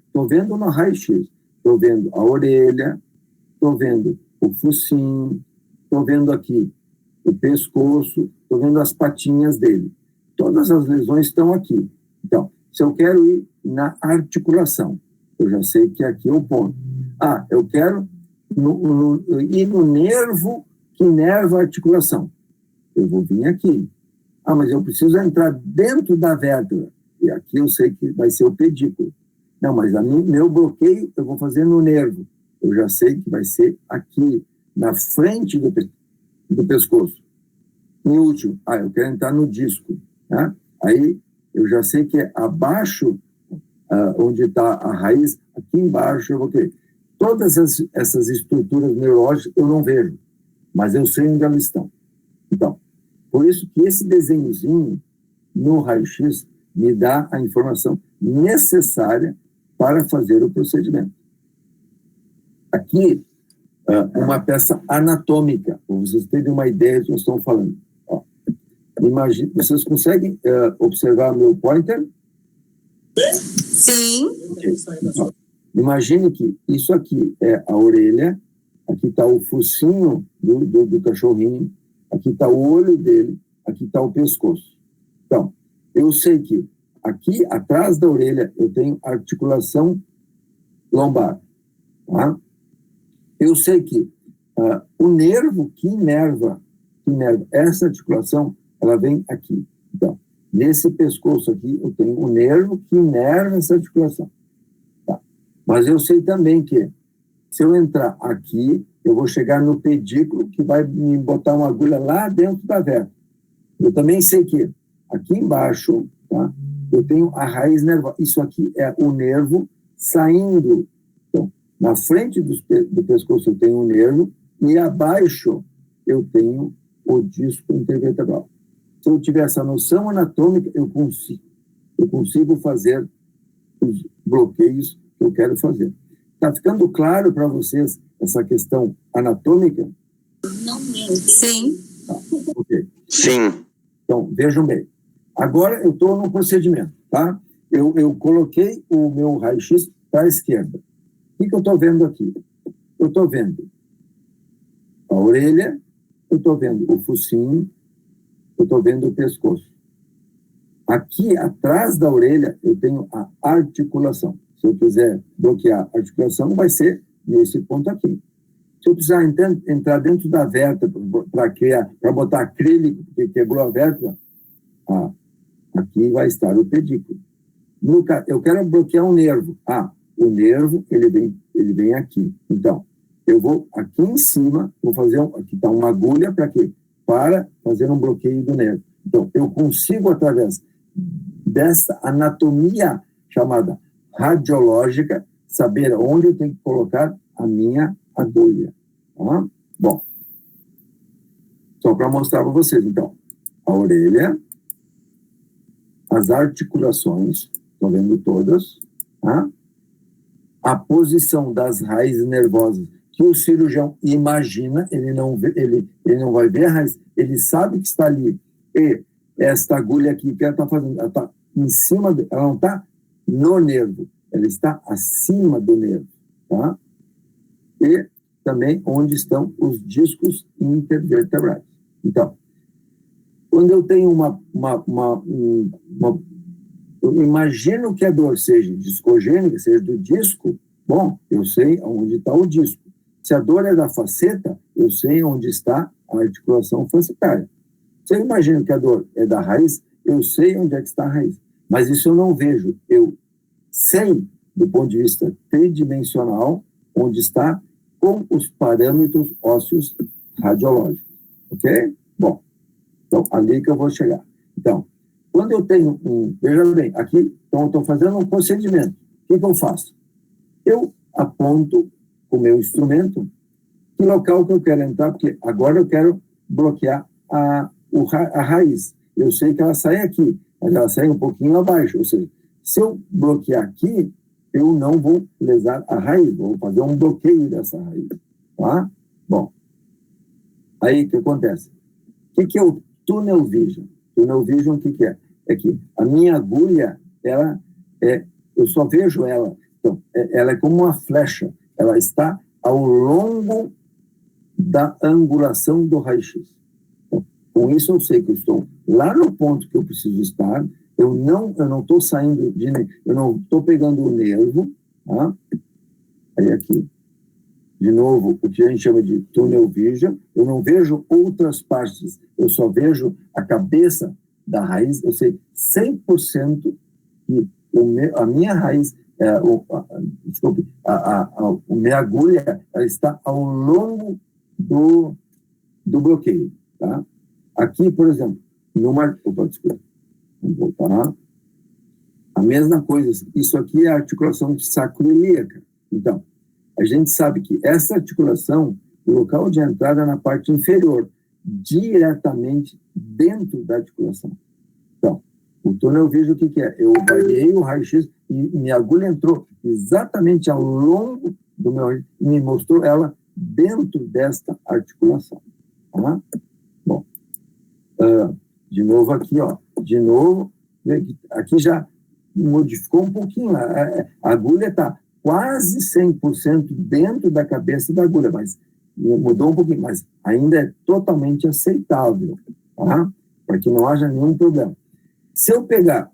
estou vendo no raio-x, estou vendo a orelha, estou vendo o focinho, estou vendo aqui o pescoço, estou vendo as patinhas dele. Todas as lesões estão aqui. Então, se eu quero ir na articulação, eu já sei que aqui é o ponto. Eu quero ir no nervo que inerva a articulação. Eu vou vir aqui. Mas eu preciso entrar dentro da vértebra. E aqui eu sei que vai ser o pedículo. Não, mas meu bloqueio eu vou fazer no nervo. Eu já sei que vai ser aqui, na frente do pescoço. E último, eu quero entrar no disco. Tá? Aí eu já sei que é abaixo, onde está a raiz, aqui embaixo eu vou ter. Todas essas estruturas neurológicas eu não vejo, mas eu sei onde elas estão. Então, por isso que esse desenhozinho no raio-x me dá a informação necessária para fazer o procedimento. Aqui, uma peça anatômica, para vocês terem uma ideia do que eu estou falando. Imagine, vocês conseguem observar meu pointer? Sim. Okay. Então, imagine que isso aqui é a orelha, aqui está o focinho do cachorrinho, aqui está o olho dele, aqui está o pescoço. Então, eu sei que aqui atrás da orelha eu tenho articulação lombar. Tá? Eu sei que o nervo que inerva essa articulação, ela vem aqui. Então, nesse pescoço aqui, eu tenho o nervo que inerva essa articulação. Tá? Mas eu sei também que, se eu entrar aqui, eu vou chegar no pedículo, que vai me botar uma agulha lá dentro da vértebra. Eu também sei que, aqui embaixo, tá? Eu tenho a raiz nervosa. Isso aqui é o nervo saindo. Então, na frente do pescoço eu tenho o nervo, e abaixo eu tenho o disco intervertebral. Se eu tiver essa noção anatômica, eu consigo fazer os bloqueios que eu quero fazer. Está ficando claro para vocês essa questão anatômica? Sim. Tá, ok. Sim. Então, vejam bem. Agora eu estou no procedimento, tá? Eu coloquei o meu raio-x para a esquerda. O que eu estou vendo aqui? Eu estou vendo a orelha, eu estou vendo o focinho, eu estou vendo o pescoço. Aqui, atrás da orelha, eu tenho a articulação. Se eu quiser bloquear a articulação, vai ser nesse ponto aqui. Se eu precisar entrar dentro da vértebra para botar acrílico, porque quebrou a vértebra, aqui vai estar o pedículo. Eu quero bloquear um nervo. O nervo, ele vem aqui. Então, eu vou aqui em cima, vou fazer, aqui está uma agulha para quê? Para fazer um bloqueio do nervo. Então, eu consigo, através dessa anatomia chamada radiológica, saber onde eu tenho que colocar a minha agulha. Tá? Bom, só para mostrar para vocês, então, a orelha, as articulações, estão vendo todas, tá? A posição das raízes nervosas, que o cirurgião imagina, ele não vai ver a raiz, ele sabe que está ali. E esta agulha aqui que ela está fazendo, ela está em cima, ela não está no nervo, ela está acima do nervo. Tá? E também onde estão os discos intervertebrais. Então, quando eu tenho eu imagino que a dor seja discogênica, seja do disco, bom, eu sei onde está o disco. Se a dor é da faceta, eu sei onde está a articulação facetária. Se eu imagino que a dor é da raiz, eu sei onde é que está a raiz. Mas isso eu não vejo. Eu sei, do ponto de vista tridimensional, onde está com os parâmetros ósseos radiológicos. Ok? Bom, Então, ali que eu vou chegar. Então, quando eu tenho veja bem, aqui, então eu estou fazendo um procedimento. O que eu faço? Eu aponto com o meu instrumento que local que eu quero entrar, porque agora eu quero bloquear a raiz. Eu sei que ela sai aqui, mas ela sai um pouquinho abaixo. Ou seja, se eu bloquear aqui, eu não vou lesar a raiz, vou fazer um bloqueio dessa raiz. Tá? Bom, aí o que acontece? O que é o Tunnel Vision? Tunnel Vision, o que é? É que a minha agulha, eu só vejo ela. Então, ela é como uma flecha. Ela está ao longo da angulação do raio-x. Então, com isso, eu sei que eu estou lá no ponto que eu preciso estar. Eu não estou saindo eu não estou pegando o nervo. Tá? Aí aqui, de novo, o que a gente chama de Tunnel Vision. Eu não vejo outras partes. Eu só vejo a cabeça da raiz. Eu sei 100% que a minha raiz, a minha agulha, ela está ao longo do bloqueio. Tá? Aqui, por exemplo, desculpa. Vamos voltar. A mesma coisa. Isso aqui é a articulação sacroiliaca. Então, a gente sabe que essa articulação, o local de entrada é na parte inferior, diretamente dentro da articulação. Então, o túnel vision, o que é? Eu variei o raio-x e minha agulha entrou exatamente ao longo do meu raio e me mostrou ela dentro desta articulação. Tá? Bom, de novo aqui, ó. De novo, aqui já modificou um pouquinho. A agulha está quase 100% dentro da cabeça da agulha, mas mudou um pouquinho, mas ainda é totalmente aceitável, tá? Para que não haja nenhum problema. Se eu pegar,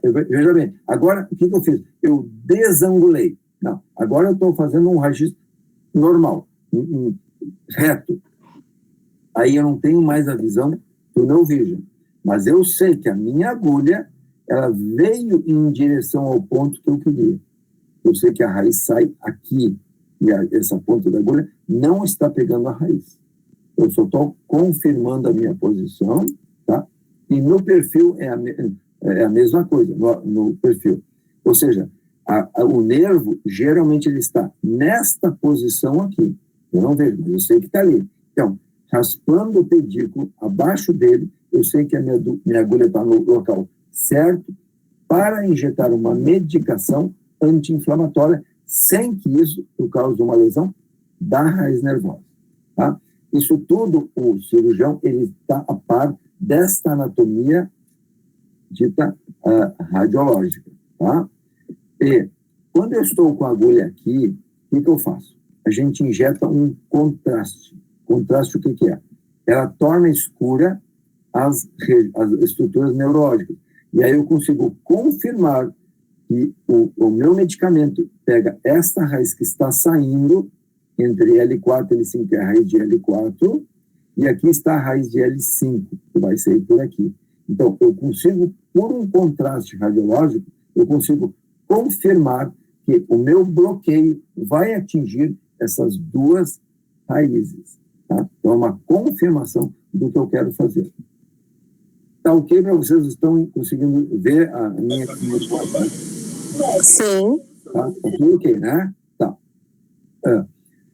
veja bem, agora o que eu fiz? Eu desangulei. Não, agora eu estou fazendo um raio-x normal, reto. Aí eu não tenho mais a visão do Tunnel Vision, mas eu sei que a minha agulha, ela veio em direção ao ponto que eu queria. Eu sei que a raiz sai aqui, e essa ponta da agulha não está pegando a raiz. Eu só estou confirmando a minha posição, tá? E no perfil é a mesma coisa, no perfil. Ou seja, o nervo, geralmente, ele está nesta posição aqui. Eu não vejo, mas eu sei que está ali. Então, raspando o pedículo, abaixo dele, eu sei que a minha agulha está no local certo para injetar uma medicação anti-inflamatória, sem que isso cause uma lesão da raiz nervosa. Tá? Isso tudo, o cirurgião, ele está a par desta anatomia dita radiológica. Tá? E quando eu estou com a agulha aqui, o que eu faço? A gente injeta um contraste. Contraste, o que é? Ela torna escura as estruturas neurológicas. E aí eu consigo confirmar que o meu medicamento pega esta raiz que está saindo entre L4 e L5, que é a raiz de L4, e aqui está a raiz de L5, que vai sair por aqui. Então, eu consigo, por um contraste radiológico, eu consigo confirmar que o meu bloqueio vai atingir essas duas raízes. Tá? Então, é uma confirmação do que eu quero fazer. Tá ok para vocês? Estão conseguindo ver a minha... Sim. Tá tudo ok, né? Tá.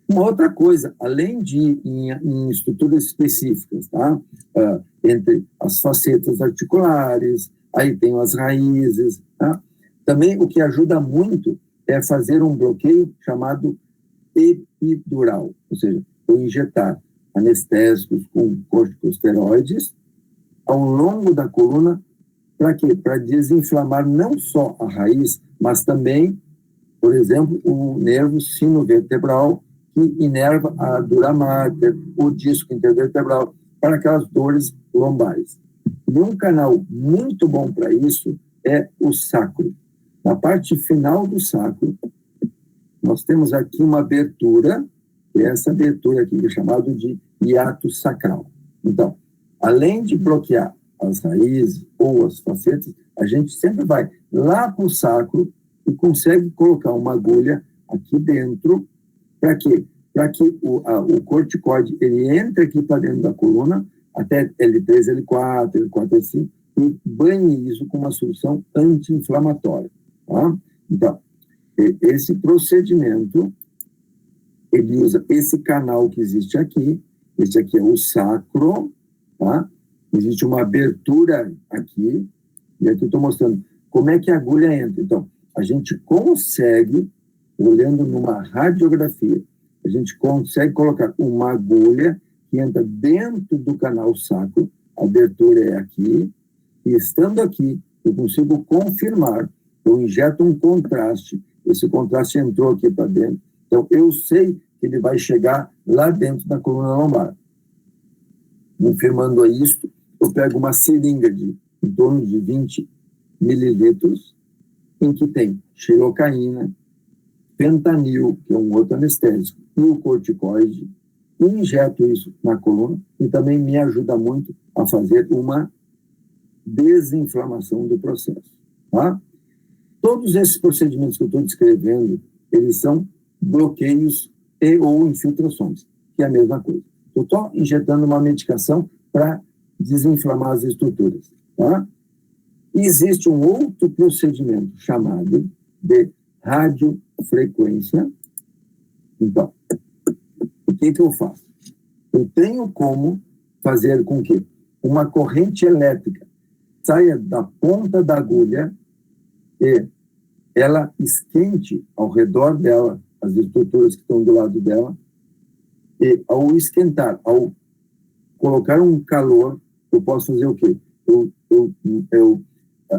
Uma outra coisa, além de em estruturas específicas, tá? Entre as facetas articulares, aí tem as raízes, tá? Também o que ajuda muito é fazer um bloqueio chamado epidural, ou seja, eu injetar anestésicos com corticosteroides ao longo da coluna, para quê? Para desinflamar não só a raiz, mas também, por exemplo, o nervo sinovertebral, que inerva a dura mater, o disco intervertebral, para aquelas dores lombares. E um canal muito bom para isso é o sacro. Na parte final do sacro, nós temos aqui uma abertura, e essa abertura aqui é chamada de hiato sacral. Então, além de bloquear as raízes ou as facetas, a gente sempre vai lá para o sacro e consegue colocar uma agulha aqui dentro. Para quê? Para que o corticoide ele entre aqui para dentro da coluna, até L3, L4, L4, L5, e banhe isso com uma solução anti-inflamatória. Tá? Então, esse procedimento, ele usa esse canal que existe aqui, esse aqui é o sacro, tá? Existe uma abertura aqui, e aqui eu estou mostrando como é que a agulha entra. Então, a gente consegue, olhando numa radiografia, a gente consegue colocar uma agulha que entra dentro do canal sacro, a abertura é aqui, e estando aqui, eu consigo confirmar, eu injeto um contraste, esse contraste entrou aqui para dentro, então eu sei que ele vai chegar lá dentro da coluna lombar. Confirmando isto, eu pego uma seringa de em torno de 20 mililitros, em que tem xilocaína, fentanil, que é um outro anestésico, e o corticoide, e injeto isso na coluna, e também me ajuda muito a fazer uma desinflamação do processo. Tá? Todos esses procedimentos que eu estou descrevendo, eles são bloqueios e ou infiltrações, que é a mesma coisa. Eu estou injetando uma medicação para desinflamar as estruturas. Tá? E existe um outro procedimento chamado de radiofrequência. Então, o que eu faço? Eu tenho como fazer com que uma corrente elétrica saia da ponta da agulha e ela esquente ao redor dela, as estruturas que estão do lado dela, e ao esquentar, ao colocar um calor, eu posso fazer o quê? Eu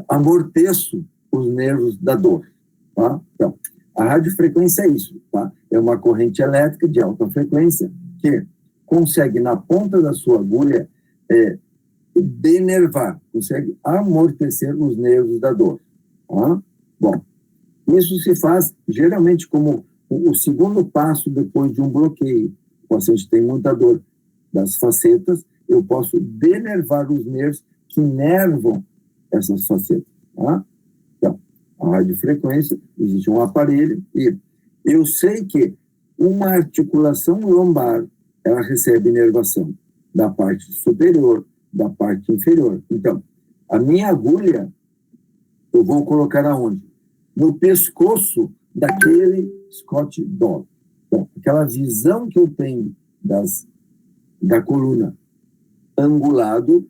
amorteço os nervos da dor. Tá? Então, a radiofrequência é isso. Tá? É uma corrente elétrica de alta frequência que consegue, na ponta da sua agulha, denervar, consegue amortecer os nervos da dor. Tá? Bom, isso se faz geralmente como o segundo passo depois de um bloqueio. O paciente tem muita dor das facetas, eu posso denervar os nervos que inervam essas facetas. Tá? Então, a radiofrequência, existe um aparelho e eu sei que uma articulação lombar, ela recebe inervação da parte superior, da parte inferior. Então, a minha agulha, eu vou colocar aonde? No pescoço daquele Scott Dog. Então, aquela visão que eu tenho da coluna angulado,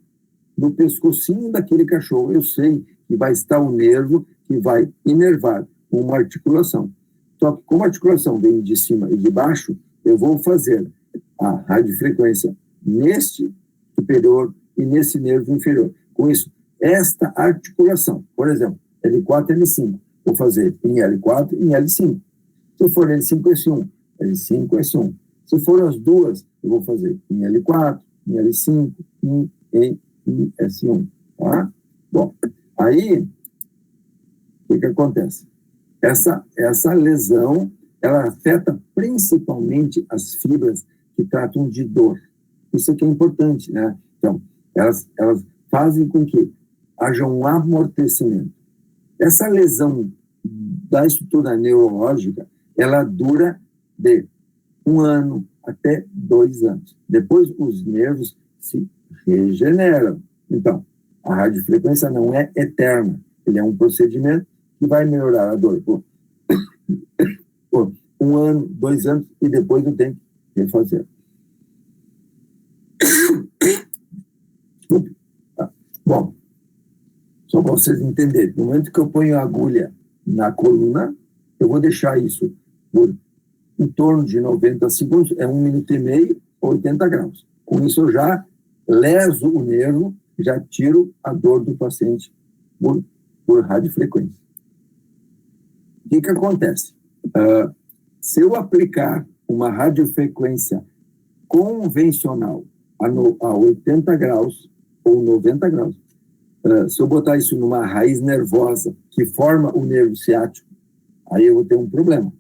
no pescocinho daquele cachorro, eu sei que vai estar o nervo que vai inervar uma articulação. Só que como a articulação vem de cima e de baixo, eu vou fazer a radiofrequência neste superior e nesse nervo inferior. Com isso, esta articulação, por exemplo, L4 e L5, vou fazer em L4 e em L5. Se for L5, S1, L5, S1. Se for as duas, eu vou fazer em L4, em L5 e em S1. Tá? Bom, aí, o que acontece? Essa lesão, ela afeta principalmente as fibras que tratam de dor. Isso aqui é importante, né? Então, elas fazem com que haja um amortecimento. Essa lesão da estrutura neurológica, ela dura de 1 ano até 2 anos. Depois, os nervos se regeneram. Então, a radiofrequência não é eterna. Ele é um procedimento que vai melhorar a dor por 1 ano, 2 anos, e depois eu tenho que refazer. Bom, só para vocês entenderem, no momento que eu ponho a agulha na coluna, eu vou deixar isso por em torno de 90 segundos, é 1 minuto e meio, 80 graus. Com isso eu já leso o nervo, já tiro a dor do paciente por radiofrequência. O que acontece? Se eu aplicar uma radiofrequência convencional a 80 graus ou 90 graus, se eu botar isso numa raiz nervosa que forma o nervo ciático, aí eu vou ter um problema.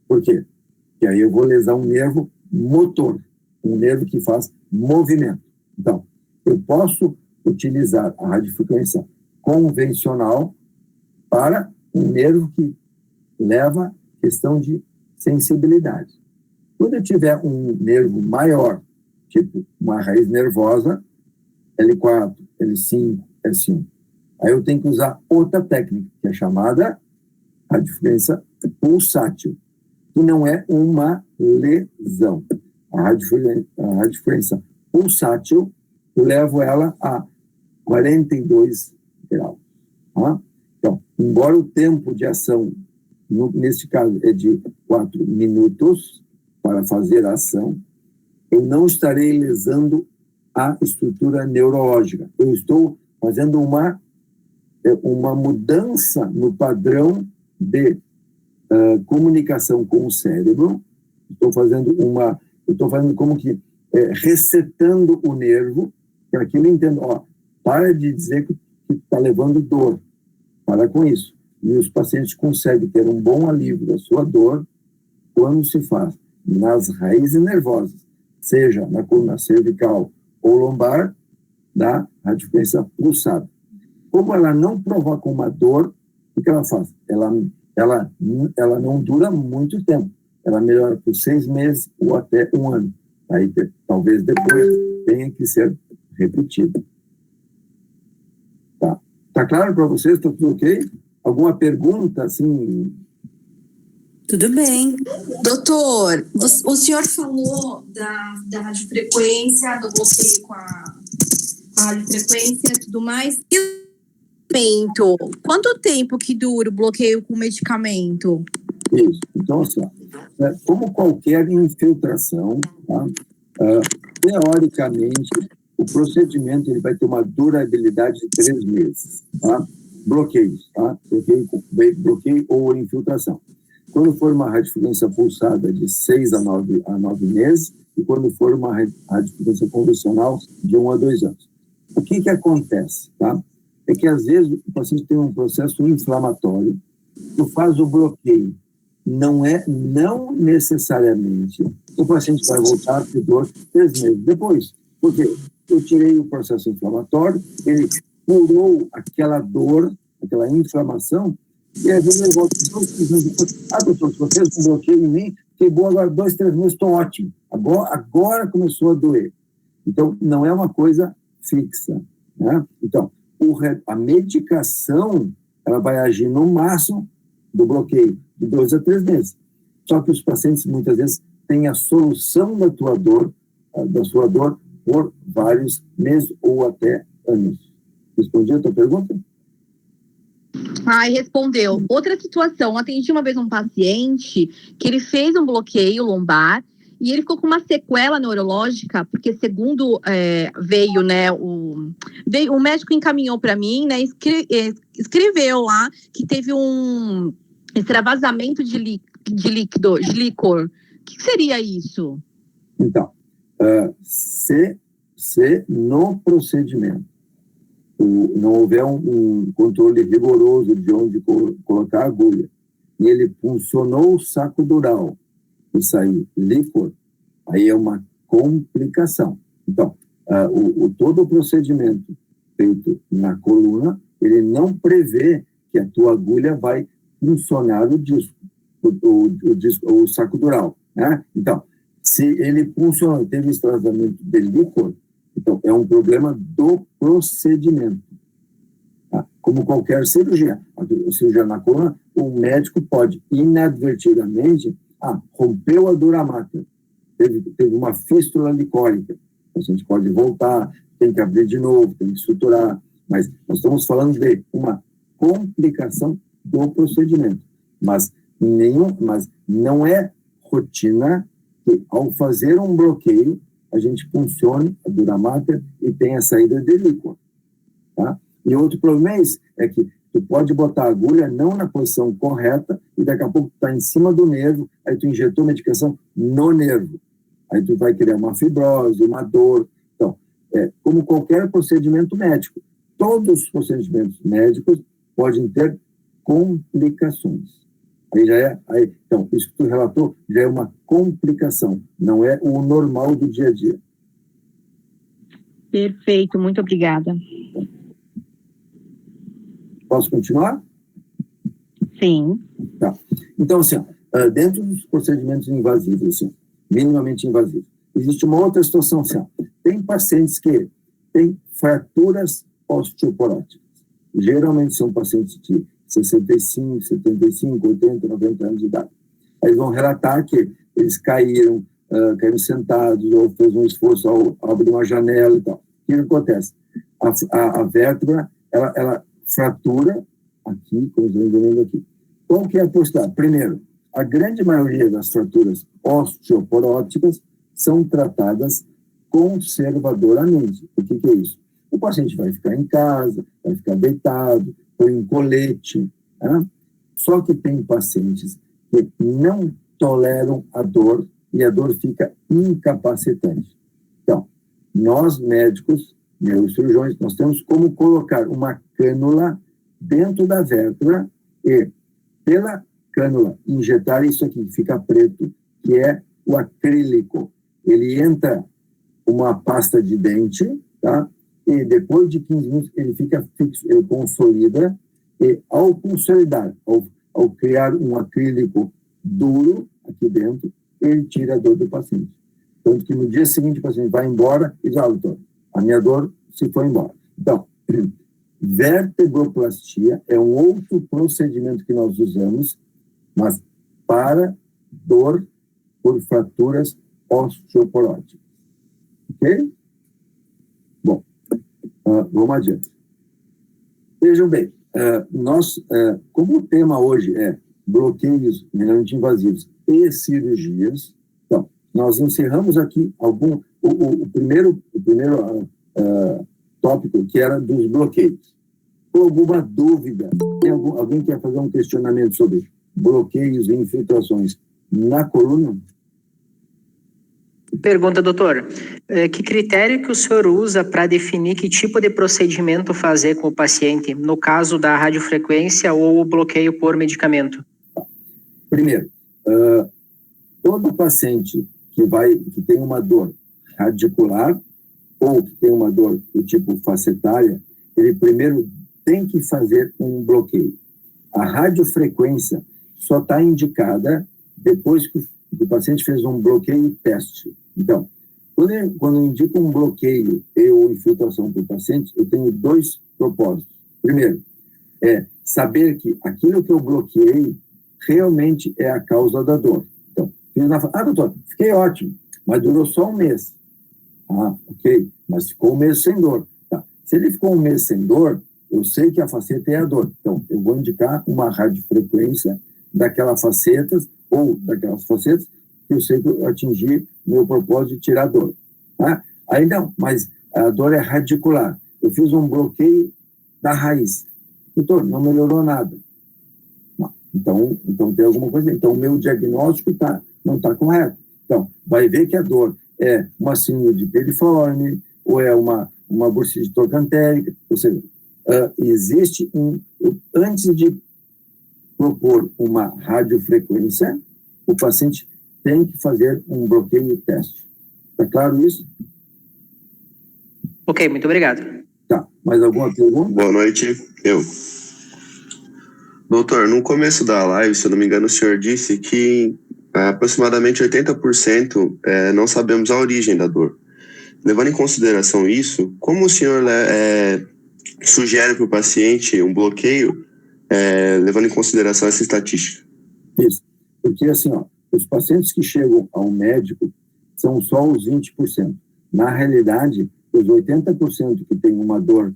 Por quê? Porque aí eu vou lesar um nervo motor, um nervo que faz movimento. Então, eu posso utilizar a radiofrequência convencional para um nervo que leva questão de sensibilidade. Quando eu tiver um nervo maior, tipo uma raiz nervosa, L4, L5, S1. Aí eu tenho que usar outra técnica, que é chamada radiofrequência pulsátil, que não é uma lesão. A radiofrequência pulsátil, eu levo ela a 42 graus. Tá? Então, embora o tempo de ação, nesse caso, é de 4 minutos para fazer a ação, eu não estarei lesando a estrutura neurológica. Eu estou fazendo uma mudança no padrão de comunicação com o cérebro. Estou fazendo como que resetando o nervo para que ele entenda, para de dizer que está levando dor. Para com isso. E os pacientes conseguem ter um bom alívio da sua dor quando se faz nas raízes nervosas, seja na coluna cervical ou lombar, da radiofrequência pulsada. Como ela não provoca uma dor, o que ela faz? Ela não dura muito tempo. Ela melhora por 6 meses ou até 1 ano. Aí talvez depois tenha que ser repetida. Tá claro para vocês? Está tudo ok? Alguma pergunta, assim? Tudo bem. Doutor, o senhor falou da radiofrequência, do bloqueio com a radiofrequência e tudo mais. E o medicamento? Quanto tempo que dura o bloqueio com o medicamento? Isso. Então, assim, como qualquer infiltração, tá? Teoricamente, o procedimento ele vai ter uma durabilidade de 3 meses. Tá? Bloqueios, tá? Bloqueio ou infiltração. Quando for uma radiofrequência pulsada, de 6 a 9 meses, e quando for uma radiofrequência convencional, de 1 a 2 anos. O que acontece? Tá? É que, às vezes, o paciente tem um processo inflamatório, tu faz o bloqueio. Não necessariamente o paciente vai voltar a ter dor 3 meses depois. Por quê? Eu tirei o processo inflamatório, ele curou aquela dor, aquela inflamação, e às vezes ele volta 2, 3 meses depois. Doutor, se você fez um bloqueio em mim, fiquei boa agora 2, 3 meses, estou ótimo. Agora começou a doer. Então, não é uma coisa fixa. Né? Então, a medicação, ela vai agir no máximo do bloqueio, de 2 a 3 meses. Só que os pacientes, muitas vezes, têm a solução da sua dor por vários meses ou até anos. Respondi a tua pergunta? Respondeu. Outra situação, atendi uma vez um paciente que ele fez um bloqueio lombar e ele ficou com uma sequela neurológica, porque segundo veio, né, o médico encaminhou para mim, né, escreveu lá que teve um extravasamento de líquor. O que seria isso? Então, se no procedimento não houver um controle rigoroso de onde colocar a agulha, e ele puncionou o saco dural e saiu líquor, aí é uma complicação. Então, todo o procedimento feito na coluna, ele não prevê que a tua agulha vai funcionar o disco, o saco dural. Né? Então, se ele funcionou, teve extravasamento de líquor, então é um problema do procedimento. Tá? Como qualquer cirurgia. A cirurgia na coluna, o médico pode inadvertidamente rompeu a dura mater, teve uma fístula licórica. A gente pode voltar, tem que abrir de novo, tem que suturar, mas nós estamos falando de uma complicação do procedimento. Mas não é rotina que, ao fazer um bloqueio, a gente funcione a dura mater e tenha saída de líquor. Tá? E outro problema é que tu pode botar a agulha não na posição correta e daqui a pouco tu está em cima do nervo, aí tu injetou medicação no nervo. Aí tu vai criar uma fibrose, uma dor. Então, como qualquer procedimento médico, todos os procedimentos médicos podem ter complicações. Então, isso que tu relatou já é uma complicação, não é o normal do dia a dia. Perfeito, muito obrigada. Posso continuar? Sim. Tá. Então, assim, dentro dos procedimentos invasivos, assim, minimamente invasivos, existe uma outra situação, assim, tem pacientes que tem fraturas osteoporóticas. Geralmente são pacientes de 65, 75, 80, 90 anos de idade. Aí eles vão relatar que eles caíram sentados, ou fez um esforço ao abrir uma janela e tal. O que acontece? A vértebra, ela fratura aqui, como estamos vendo aqui. Qual que é a possibilidade? Primeiro, a grande maioria das fraturas osteoporóticas são tratadas conservadoramente. O que é isso? O paciente vai ficar em casa, vai ficar deitado, põe um colete. Né? Só que tem pacientes que não toleram a dor e a dor fica incapacitante. Então, nós médicos, neurocirurgiões, nós temos como colocar uma cânula dentro da vértebra e, pela cânula, injetar isso aqui, que fica preto, que é o acrílico. Ele entra uma pasta de dente, tá? E depois de 15 minutos ele fica fixo, ele consolida, e ao consolidar, ao criar um acrílico duro aqui dentro, ele tira a dor do paciente. Tanto que no dia seguinte o paciente vai embora e diz, doutor, a minha dor se foi embora. Então, vertebroplastia é um outro procedimento que nós usamos, mas para dor por fraturas osteoporóticas. Ok? Bom, vamos adiante. Vejam bem, como o tema hoje é bloqueios minimamente invasivos e cirurgias, então, nós encerramos aqui o primeiro tópico, que era dos bloqueios. Com alguma dúvida, alguém quer fazer um questionamento sobre bloqueios e infiltrações na coluna? Pergunta, doutor. Que critério que o senhor usa para definir que tipo de procedimento fazer com o paciente, no caso da radiofrequência ou o bloqueio por medicamento? Primeiro, todo paciente que tem uma dor radicular ou que tem uma dor do tipo facetária, ele primeiro tem que fazer um bloqueio. A radiofrequência só está indicada depois que o paciente fez um bloqueio teste. Então, quando eu indico um bloqueio ou infiltração para o paciente, eu tenho dois propósitos. Primeiro, é saber que aquilo que eu bloqueei realmente é a causa da dor. Então, doutor, fiquei ótimo, mas durou só um mês. Ok, mas ficou um mês sem dor. Tá. Se ele ficou um mês sem dor, eu sei que a faceta é a dor. Então, eu vou indicar uma radiofrequência daquelas facetas ou daquelas facetas que eu sei que eu atingi meu propósito de tirar a dor. Tá? Aí não, mas a dor é radicular. Eu fiz um bloqueio da raiz. Doutor, não melhorou nada. Então tem alguma coisa. Então, o meu diagnóstico não está correto. Então, vai ver que a dor é uma síndrome piriforme ou é uma bursite trocantérica. Ou seja, existe antes de propor uma radiofrequência, o paciente tem que fazer um bloqueio teste. Está claro isso? Ok, muito obrigado. Tá. Mais alguma pergunta? Boa noite. Doutor, no começo da live, se eu não me engano, o senhor disse que aproximadamente 80% não sabemos a origem da dor. Levando em consideração isso, como o senhor sugere para o paciente um bloqueio, levando em consideração essa estatística? Isso. Porque, assim, os pacientes que chegam ao médico são só os 20%. Na realidade, os 80% que tem uma dor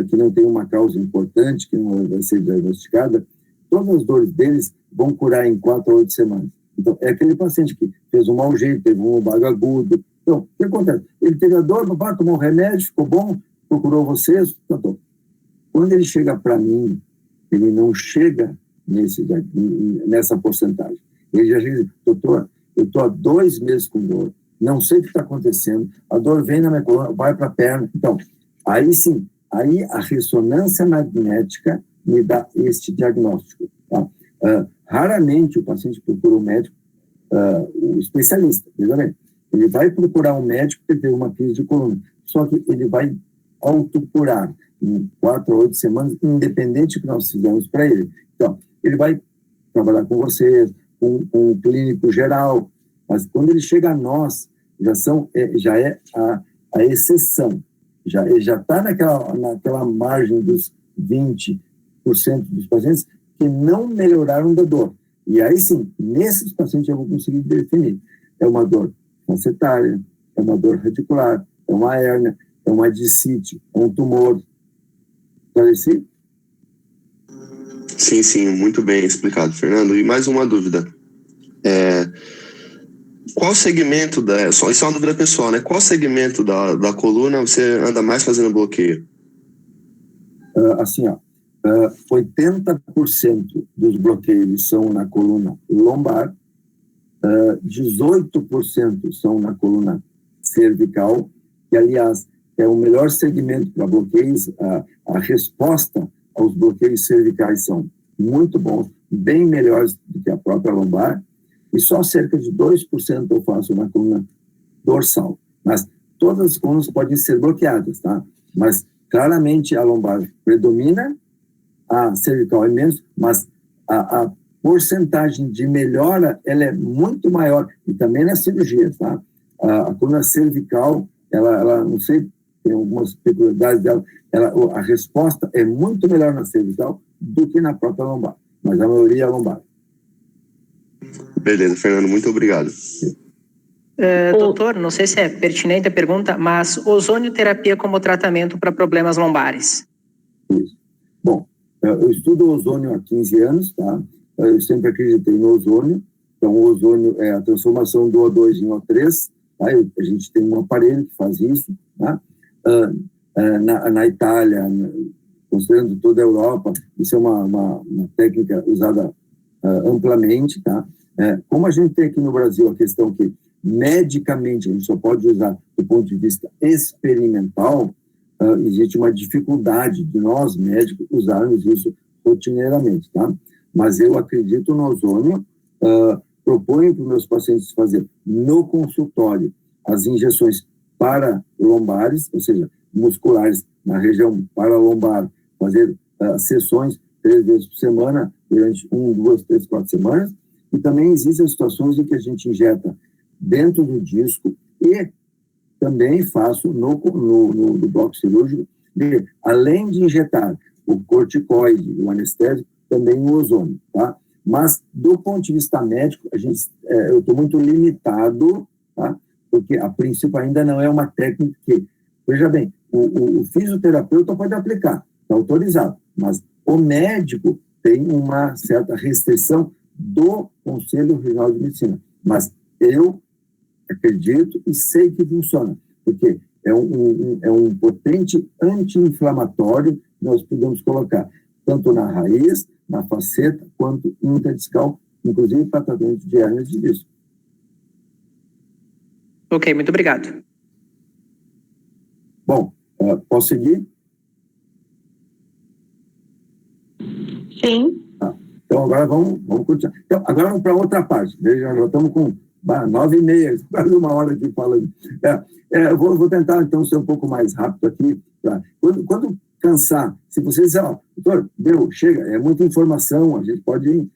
que não tem uma causa importante, que não vai ser diagnosticada, todas as dores deles vão curar em 4 a 8 semanas. Então, é aquele paciente que fez um mau jeito, teve um bago agudo. Então, o que acontece? Ele teve a dor, tomou um remédio, ficou bom, procurou vocês, tratou. Quando ele chega para mim, ele não chega nessa porcentagem. Ele já diz, doutor, eu estou há 2 meses com dor, não sei o que está acontecendo, a dor vem na minha coluna, vai para a perna. Então, aí sim, aí a ressonância magnética me dá este diagnóstico. Tá? Raramente o paciente procura um médico, o especialista, veja bem, ele vai procurar um médico porque teve uma crise de coluna, só que ele vai autocurar em 4 a 8 semanas, independente do que nós fizemos para ele. Então, ele vai trabalhar com vocês, com um clínico geral, mas quando ele chega a nós, já é a exceção. ele já está naquela margem dos 20% dos pacientes que não melhoraram da dor. E aí sim, nesses pacientes eu vou conseguir definir. É uma dor facetária, é uma dor radicular, é uma hérnia, é uma discite, é um tumor. Parecido? Sim, muito bem explicado, Fernando. E mais uma dúvida. Qual segmento isso é uma dúvida pessoal, né? Qual segmento da coluna você anda mais fazendo bloqueio? Assim, 80% dos bloqueios são na coluna lombar, 18% são na coluna cervical, que, aliás, é o melhor segmento para bloqueios. A resposta aos bloqueios cervicais são muito bons, bem melhores do que a própria lombar, e só cerca de 2% eu faço na coluna dorsal. Mas todas as colunas podem ser bloqueadas, tá? Mas claramente a lombar predomina, a cervical é menos, mas a porcentagem de melhora ela é muito maior, e também nas cirurgias, tá? A coluna cervical, ela não sei, tem algumas peculiaridades dela, a resposta é muito melhor na cervical do que na própria lombar, mas a maioria é lombar. Beleza, Fernando, muito obrigado. Doutor, não sei se é pertinente a pergunta, mas ozonioterapia como tratamento para problemas lombares? Isso. Bom, eu estudo ozônio há 15 anos, tá? Eu sempre acreditei no ozônio. Então, o ozônio é a transformação do O2 em O3. Tá? A gente tem um aparelho que faz isso. Tá? Na Itália, considerando toda a Europa, isso é uma técnica usada amplamente. Tá? Como a gente tem aqui no Brasil a questão que, medicamente, a gente só pode usar do ponto de vista experimental, existe uma dificuldade de nós, médicos, usarmos isso rotineiramente, tá? Mas eu acredito no ozônio, proponho para os meus pacientes fazer no consultório as injeções paralombares, ou seja, musculares na região paralombar, fazer sessões 3 vezes por semana, durante 1, 2, 3, 4 semanas, e também existem situações em que a gente injeta dentro do disco e também faço no bloco cirúrgico, além de injetar o corticoide, o anestésico, também o ozônio, tá? Mas, do ponto de vista médico, eu estou muito limitado, tá? Porque, a princípio, ainda não é uma técnica que... Veja bem, o fisioterapeuta pode aplicar, está autorizado, mas o médico tem uma certa restrição do Conselho Regional de Medicina. Mas eu acredito e sei que funciona, porque é um potente anti-inflamatório que nós podemos colocar tanto na raiz, na faceta, quanto interdiscal, inclusive para tratamento de hérnias de disco. Ok, muito obrigado. Bom, posso seguir? Sim. Então, agora vamos continuar. Então, agora vamos para outra parte. Veja, já estamos com 9h30, quase 1 hora aqui falando. Eu vou tentar, então, ser um pouco mais rápido aqui. Tá? Quando cansar, se você disser, doutor, chega, é muita informação, a gente pode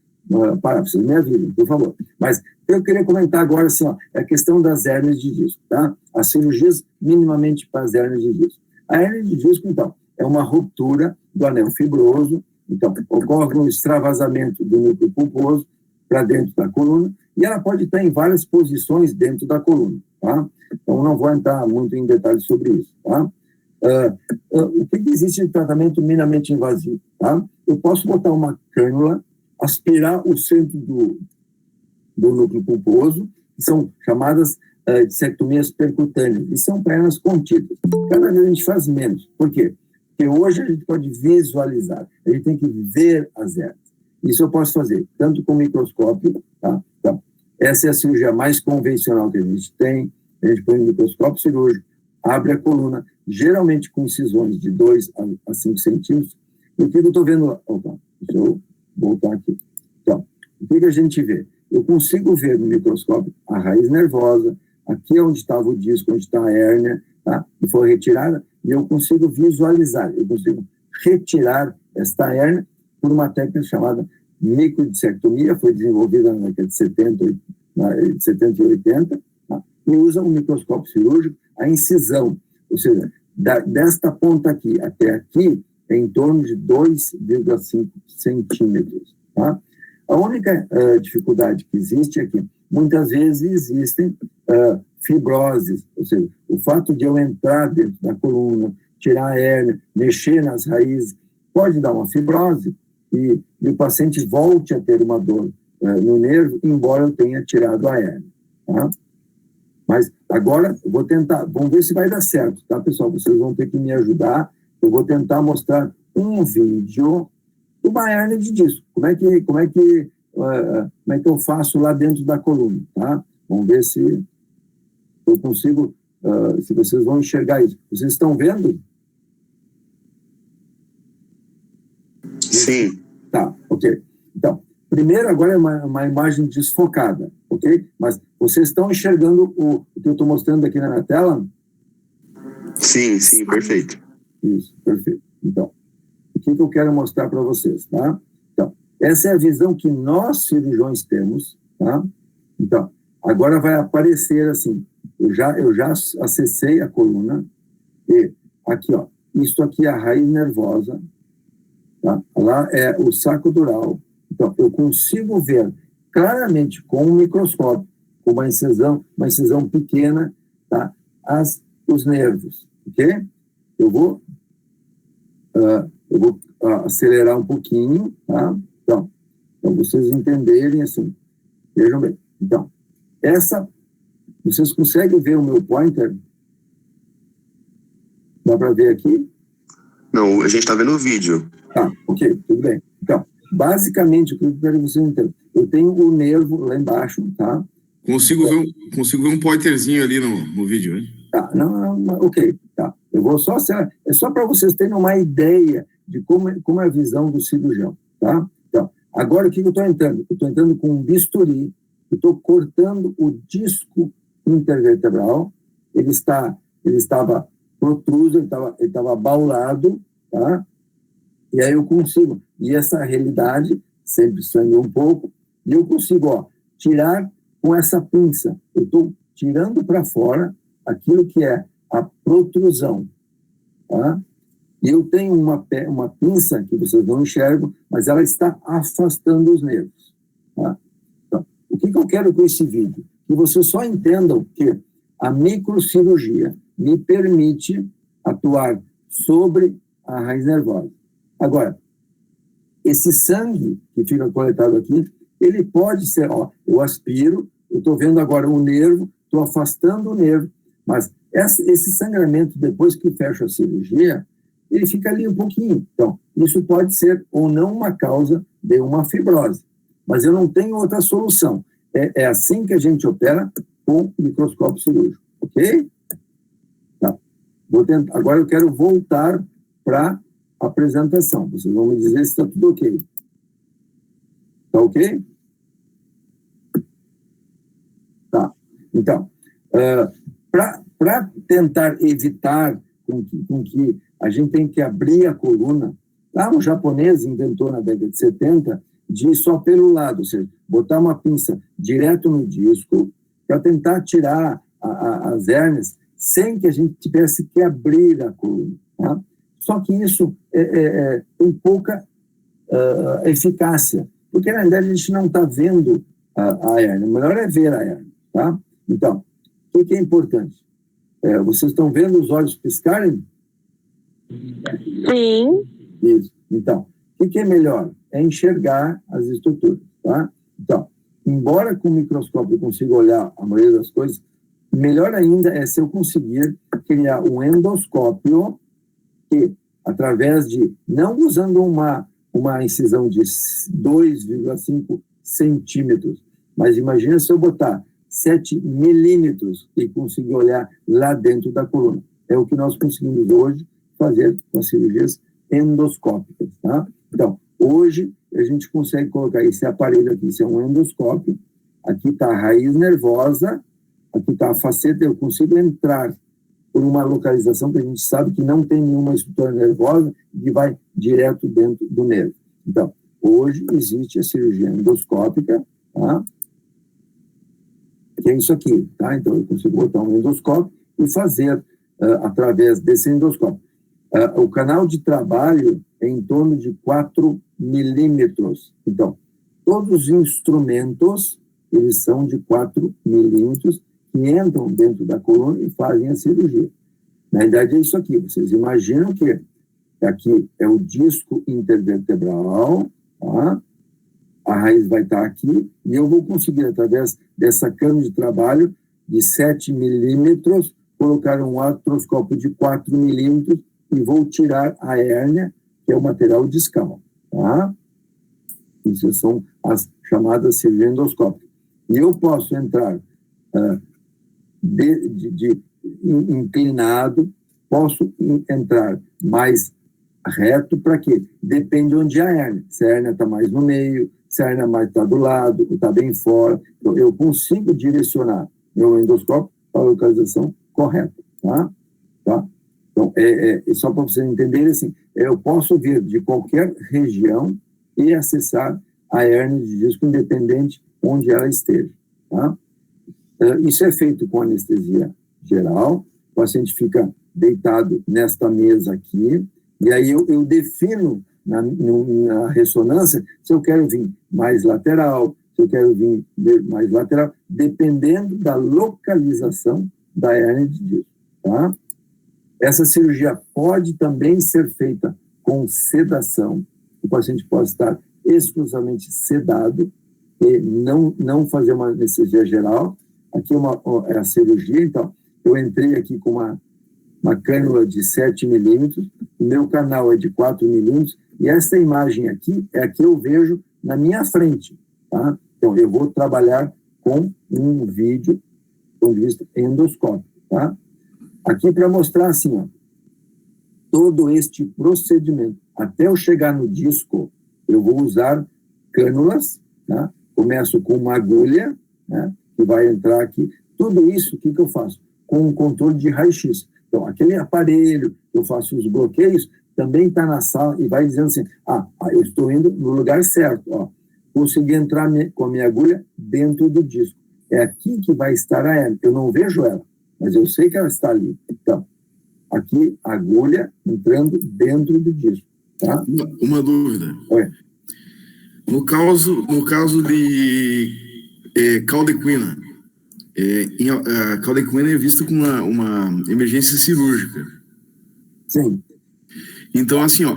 parar, precisa da minha vida, por favor. Mas eu queria comentar agora, assim, a questão das hérnias de disco, tá? As cirurgias minimamente para as hérnias de disco. A hérnia de disco, então, é uma ruptura do anel fibroso, então, ocorre um extravasamento do núcleo pulposo para dentro da coluna, e ela pode estar em várias posições dentro da coluna, tá? Então, não vou entrar muito em detalhes sobre isso, tá? O que existe de tratamento minimamente invasivo, tá? Eu posso botar uma cânula, aspirar o centro do núcleo pulposo, que são chamadas dissectomias percutâneas, e são pernas contidas. Cada vez a gente faz menos. Por quê? Porque hoje a gente pode visualizar, a gente tem que ver as hérnias. Isso eu posso fazer tanto com microscópio, tá? Então, essa é a cirurgia mais convencional que a gente tem. A gente põe um microscópio cirúrgico, abre a coluna, geralmente com incisões de 2 a 5 centímetros. E o que eu estou vendo lá? Opa, deixa eu voltar aqui. Então, o que a gente vê? Eu consigo ver no microscópio a raiz nervosa, aqui é onde estava o disco, onde está a hérnia, tá? E foi retirada, e eu consigo visualizar, eu consigo retirar esta hérnia por uma técnica chamada microdissectomia, foi desenvolvida na década de 70 e 80, tá? E usa o microscópio cirúrgico, a incisão, ou seja, desta ponta aqui até aqui, é em torno de 2,5 centímetros. Tá? A única dificuldade que existe é que muitas vezes existem fibroses, ou seja, o fato de eu entrar dentro da coluna, tirar a hérnia, mexer nas raízes, pode dar uma fibrose e o paciente volte a ter uma dor no nervo, embora eu tenha tirado a hérnia. Tá? Mas agora eu vou tentar, vamos ver se vai dar certo, tá, pessoal? Vocês vão ter que me ajudar. Eu vou tentar mostrar um vídeo de uma hérnia de disco. Como é que eu faço lá dentro da coluna, tá? Vamos ver se eu consigo, se vocês vão enxergar isso. Vocês estão vendo? Sim. Tá, ok. Então, primeiro agora é uma imagem desfocada, ok? Mas vocês estão enxergando o que eu estou mostrando aqui na minha tela? Sim, perfeito. Isso, perfeito. Então, o que eu quero mostrar para vocês, tá? Então, essa é a visão que nós, cirurgiões, temos, tá? Então, agora vai aparecer assim, eu já acessei a coluna, e aqui, ó, isso aqui é a raiz nervosa, tá? Lá é o saco dural. Então, eu consigo ver claramente com um microscópio, com uma incisão pequena, tá? Os nervos, ok? Eu vou acelerar um pouquinho, tá? Então, para vocês entenderem assim. Vejam bem. Então, vocês conseguem ver o meu pointer? Dá para ver aqui? Não, a gente está vendo o vídeo. Tá, ok, tudo bem. Então, basicamente, o que eu quero que vocês entendam, eu tenho o nervo lá embaixo, tá? Consigo ver um pointerzinho ali no vídeo, né? Tá, não, ok, tá. Eu vou só acelerar. É só para vocês terem uma ideia de como é a visão do cirurgião, tá? Então, agora o que eu estou entrando? Eu estou entrando com um bisturi, eu estou cortando o disco intervertebral, ele estava protruso, ele estava abaulado, tá? E aí eu consigo, e essa realidade sempre sangra um pouco, e eu consigo, ó, tirar com essa pinça. Eu estou tirando para fora aquilo que é a protrusão, tá? E eu tenho uma pinça que vocês não enxergam, mas ela está afastando os nervos, tá? Então, o que eu quero com esse vídeo? Que vocês só entendam que a microcirurgia me permite atuar sobre a raiz nervosa. Agora, esse sangue que fica coletado aqui, ele pode ser, ó, eu aspiro, eu estou vendo agora um nervo, estou afastando o nervo, mas esse sangramento, depois que fecha a cirurgia, ele fica ali um pouquinho. Então, isso pode ser ou não uma causa de uma fibrose, mas eu não tenho outra solução. É assim que a gente opera com microscópio cirúrgico, ok? Tá. Agora eu quero voltar para a apresentação. Vocês vão me dizer se está tudo ok. Tá ok? Tá. Então, para tentar evitar com que a gente tem que abrir a coluna, lá um japonês inventou na década de 70 de ir só pelo lado, ou seja, botar uma pinça direto no disco para tentar tirar as hérnias sem que a gente tivesse que abrir a coluna. Tá? Só que isso tem pouca eficácia, porque na verdade a gente não está vendo a hérnia. O melhor é ver a hérnia. Tá? Então, o que é importante? Vocês estão vendo os olhos piscarem? Sim. Isso. Então, o que é melhor? É enxergar as estruturas. Tá? Então, embora com o microscópio eu consiga olhar a maioria das coisas, melhor ainda é se eu conseguir criar um endoscópio que, através de, não usando uma incisão de 2,5 centímetros, mas imagina se eu botar 7 milímetros e conseguir olhar lá dentro da coluna. É o que nós conseguimos hoje fazer com as cirurgias endoscópicas. Tá? Então, hoje a gente consegue colocar esse aparelho aqui, isso é um endoscópio, aqui está a raiz nervosa, aqui está a faceta, eu consigo entrar por uma localização que a gente sabe que não tem nenhuma estrutura nervosa e que vai direto dentro do nervo. Então, hoje existe a cirurgia endoscópica, tá? Que é isso aqui, tá? Então, eu consigo botar um endoscópio e fazer através desse endoscópio. O canal de trabalho é em torno de 4 milímetros. Então, todos os instrumentos, eles são de 4 milímetros, que entram dentro da coluna e fazem a cirurgia. Na verdade, é isso aqui. Vocês imaginam que aqui é o disco intervertebral, tá? A raiz vai estar aqui, e eu vou conseguir, através dessa cana de trabalho de 7 milímetros, colocar um artroscópio de 4 milímetros e vou tirar a hérnia, que é o material discal. Tá? Isso são as chamadas cirurgia endoscópica. E eu posso entrar inclinado, posso entrar mais reto, para quê? Depende onde é a hérnia. Se a hérnia está mais no meio, se a hérnia mais está do lado, está bem fora. Então, eu consigo direcionar meu endoscópio para a localização correta. Tá? Então, só para vocês entenderem, assim, eu posso vir de qualquer região e acessar a hérnia de disco, independente onde ela esteja. Tá? Isso é feito com anestesia geral. O paciente fica deitado nesta mesa aqui, e aí eu defino na ressonância se eu quero vir mais lateral, se eu quero vir mais lateral, dependendo da localização da hérnia de disco. Tá? Essa cirurgia pode também ser feita com sedação. O paciente pode estar exclusivamente sedado e não fazer uma anestesia geral. Aqui é a cirurgia, então, eu entrei aqui com uma cânula de 7 milímetros, o meu canal é de 4 milímetros, e essa imagem aqui é a que eu vejo na minha frente. Tá? Então, eu vou trabalhar com um vídeo do ponto de vista endoscópico. Tá? Aqui para mostrar assim, ó, todo este procedimento. Até eu chegar no disco, eu vou usar cânulas. Tá? Começo com uma agulha, né, que vai entrar aqui. Tudo isso, o que eu faço? Com um controle de raio-x. Então, aquele aparelho que eu faço os bloqueios, também está na sala e vai dizendo assim, eu estou indo no lugar certo. Ó, consegui entrar com a minha agulha dentro do disco. É aqui que vai estar a hérnia. Eu não vejo ela, mas eu sei que ela está ali. Então, aqui, a agulha entrando dentro do disco. Tá? Uma dúvida. Oi. No caso de caldequina, a caldequina é vista como uma emergência cirúrgica. Sim. Então, assim, ó,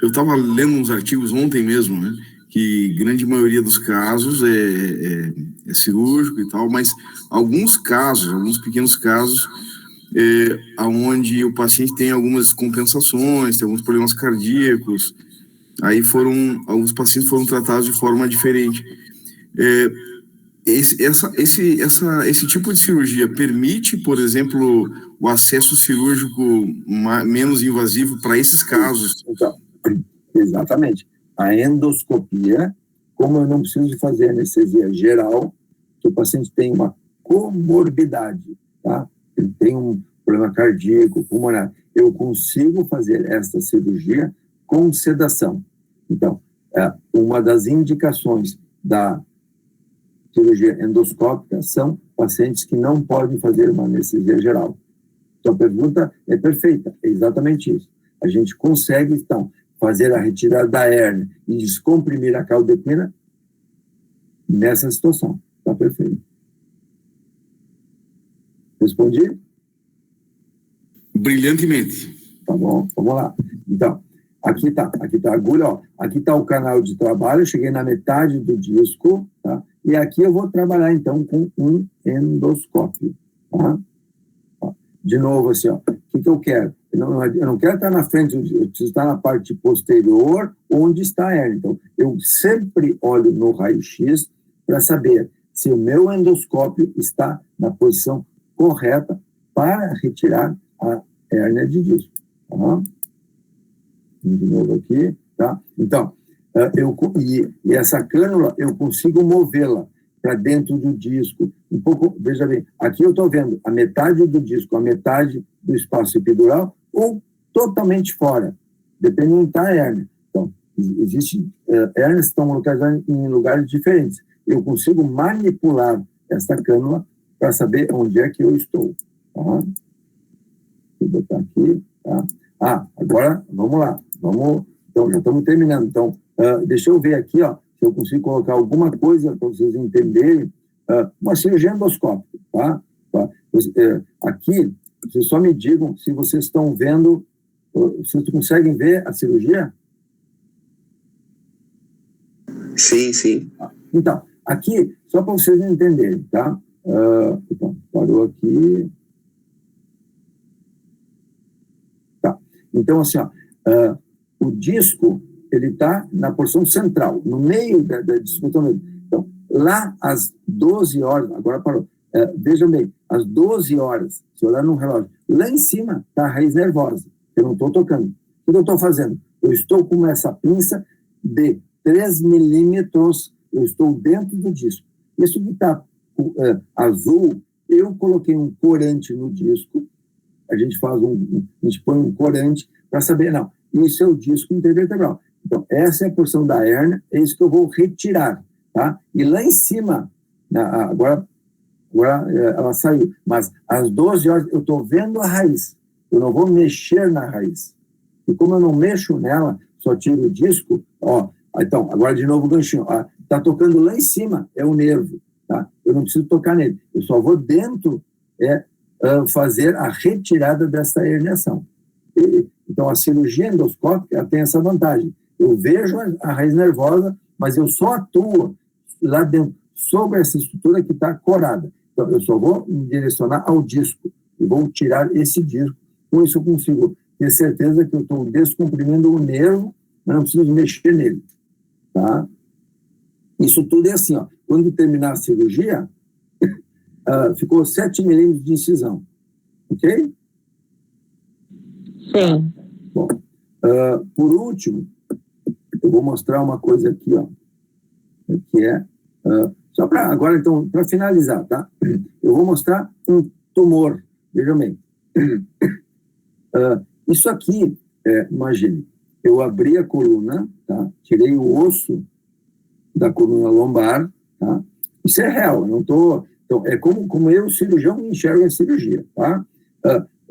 eu estava lendo uns artigos ontem mesmo, né, que grande maioria dos casos é cirúrgico e tal, mas alguns pequenos casos, onde o paciente tem algumas descompensações, tem alguns problemas cardíacos, aí alguns pacientes foram tratados de forma diferente. Esse tipo de cirurgia permite, por exemplo, o acesso cirúrgico menos invasivo para esses casos? Então, exatamente. A endoscopia, como eu não preciso fazer anestesia geral, que o paciente tem uma comorbidade, tá? Ele tem um problema cardíaco, pulmonar, eu consigo fazer esta cirurgia com sedação. Então, uma das indicações da cirurgia endoscópica são pacientes que não podem fazer uma anestesia geral. Então, a pergunta é perfeita, é exatamente isso. A gente consegue, então, fazer a retirada da hérnia e descomprimir a caldequina nessa situação. Está perfeito. Respondi? Brilhantemente. Tá bom, vamos lá. Então, aqui tá a agulha, ó. Aqui está o canal de trabalho, eu cheguei na metade do disco, tá? E aqui eu vou trabalhar, então, com um endoscópio, tá? Ó, de novo, assim, ó, o que eu quero? Eu não quero estar na frente, eu preciso estar na parte posterior, onde está a hérnia. Então, eu sempre olho no raio-x para saber se o meu endoscópio está na posição correta para retirar a hérnia de disco. Tá? De novo aqui, tá? Então, e essa cânula, eu consigo movê-la para dentro do disco. Um pouco, veja bem, aqui eu estou vendo a metade do disco, a metade do espaço epidural, ou totalmente fora, dependendo de onde está a hérnia. Então, existem hérnias que estão localizadas em lugares diferentes. Eu consigo manipular essa cânula para saber onde é que eu estou. Tá? eu botar aqui, tá? Agora, vamos lá. Então, já estamos terminando. Então, deixa eu ver aqui, ó, se eu consigo colocar alguma coisa para vocês entenderem. Uma cirurgia endoscópica, tá? Aqui, vocês só me digam se vocês estão vendo, vocês conseguem ver a cirurgia? Sim, sim. Então, aqui, só para vocês entenderem, tá? Então, parou aqui. Tá. Então, assim, ó, o disco, ele está na porção central, no meio da discussão. Então, lá às 12 horas, agora parou, vejam bem, às 12 horas, se olhar no relógio, lá em cima está a raiz nervosa, eu não estou tocando. O que eu estou fazendo? Eu estou com essa pinça de 3 milímetros, eu estou dentro do disco. Isso que está azul, eu coloquei um corante no disco, a gente põe um corante para saber, não, isso é o disco intervertebral. Então, essa é a porção da hérnia, é isso que eu vou retirar, tá? E lá em cima, agora ela saiu, mas às 12 horas eu estou vendo a raiz, eu não vou mexer na raiz. E como eu não mexo nela, só tiro o disco, ó, então, agora de novo o ganchinho, está tocando lá em cima, é o nervo, tá? Eu não preciso tocar nele, eu só vou dentro, fazer a retirada dessa herniação. Então, a cirurgia endoscópica tem essa vantagem. Eu vejo a raiz nervosa, mas eu só atuo lá dentro, sobre essa estrutura que está corada. Então, eu só vou me direcionar ao disco e vou tirar esse disco. Com isso, eu consigo ter certeza que eu estou descomprimindo o nervo, mas não preciso mexer nele. Tá? Isso tudo é assim, ó. Quando terminar a cirurgia, ficou 7 milímetros de incisão. Ok? Sim. Bom, por último, eu vou mostrar uma coisa aqui, ó, que é, só para agora, então, para finalizar, tá? Eu vou mostrar um tumor, vejam bem. Isso aqui, imagine, eu abri a coluna, tá? Tirei o osso da coluna lombar, tá? Isso é real, eu não estou... Então, é como eu, cirurgião, enxergo a cirurgia, tá?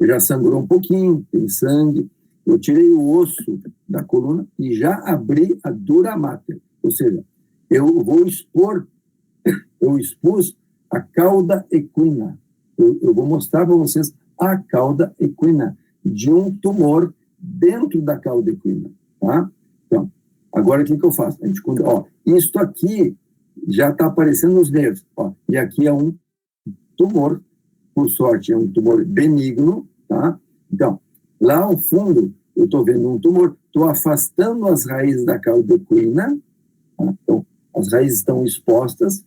Já sangrou um pouquinho, tem sangue. Eu tirei o osso da coluna e já abri a dura mater. Ou seja, eu expus a cauda equina. Eu vou mostrar para vocês a cauda equina de um tumor dentro da cauda equina, tá? Então, agora o que eu faço? Isto aqui já está aparecendo nos nervos, ó, e aqui é um tumor, por sorte, é um tumor benigno, tá? Então, lá ao fundo, eu estou vendo um tumor, estou afastando as raízes da cauda equina, tá? Então, as raízes estão expostas,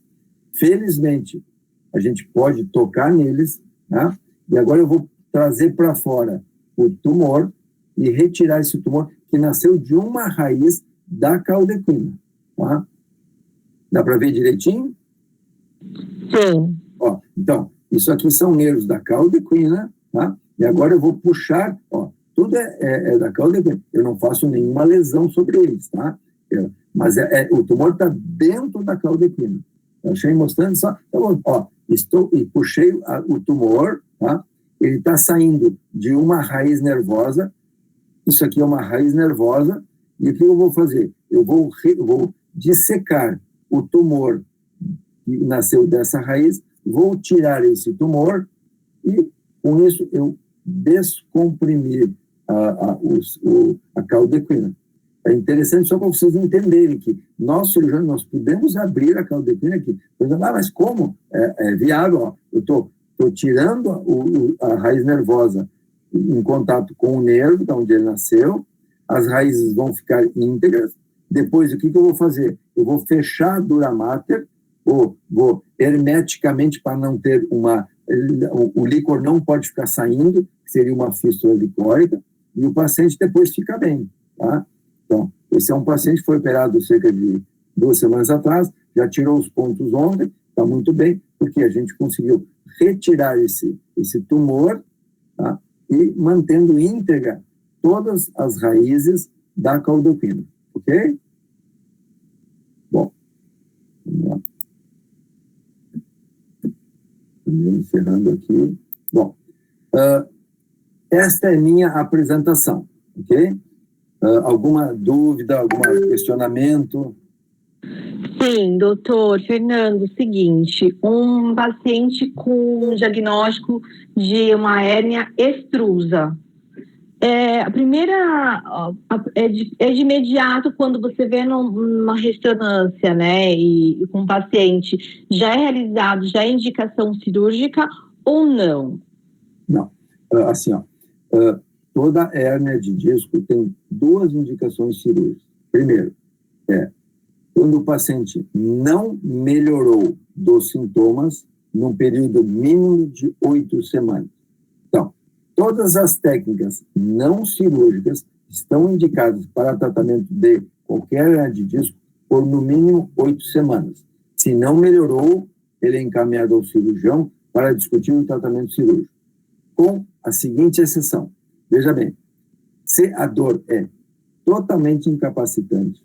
felizmente, a gente pode tocar neles, tá? E agora eu vou trazer para fora o tumor e retirar esse tumor que nasceu de uma raiz da cauda equina, tá? Dá para ver direitinho? Sim. Ó, então, isso aqui são nervos da cauda equina, tá? E agora eu vou puxar, ó, tudo é da cauda equina. Eu não faço nenhuma lesão sobre eles, tá? Mas o tumor está dentro da cauda equina. Eu achei mostrando só, então, ó, puxei o tumor, tá? Ele está saindo de uma raiz nervosa. Isso aqui é uma raiz nervosa. E o que eu vou fazer? Eu vou dissecar o tumor que nasceu dessa raiz, vou tirar esse tumor e, com isso, eu descomprimir a cauda equina. É interessante só para vocês entenderem que nós, cirurgiões, nós podemos abrir a cauda equina aqui. Mas como? É viável. Ó. Eu estou tirando a raiz nervosa em contato com o nervo, de onde ele nasceu, as raízes vão ficar íntegras. Depois, o que eu vou fazer? Eu vou fechar a dura mater, vou hermeticamente para não ter o líquor não pode ficar saindo, que seria uma fístula licórica, e o paciente depois fica bem, tá? Então, esse é um paciente que foi operado cerca de 2 semanas atrás, já tirou os pontos ontem, está muito bem, porque a gente conseguiu retirar esse tumor, tá? E mantendo íntegra todas as raízes da cauda equina, ok? Bom, vamos lá. Encerrando aqui. Bom, esta é minha apresentação, ok? Alguma dúvida, algum questionamento? Sim, doutor Fernando, seguinte, um paciente com diagnóstico de uma hérnia extrusa. A primeira é de imediato quando você vê numa ressonância, né, e com o paciente, já é realizado, já é indicação cirúrgica ou não? Não, assim, toda hérnia de disco tem 2 indicações cirúrgicas. Primeiro, quando o paciente não melhorou dos sintomas num período mínimo de 8 semanas. Então, todas as técnicas não cirúrgicas estão indicadas para tratamento de qualquer hérnia de disco por no mínimo 8 semanas. Se não melhorou, ele é encaminhado ao cirurgião para discutir o tratamento cirúrgico. Com a seguinte exceção. Veja bem, se a dor é totalmente incapacitante,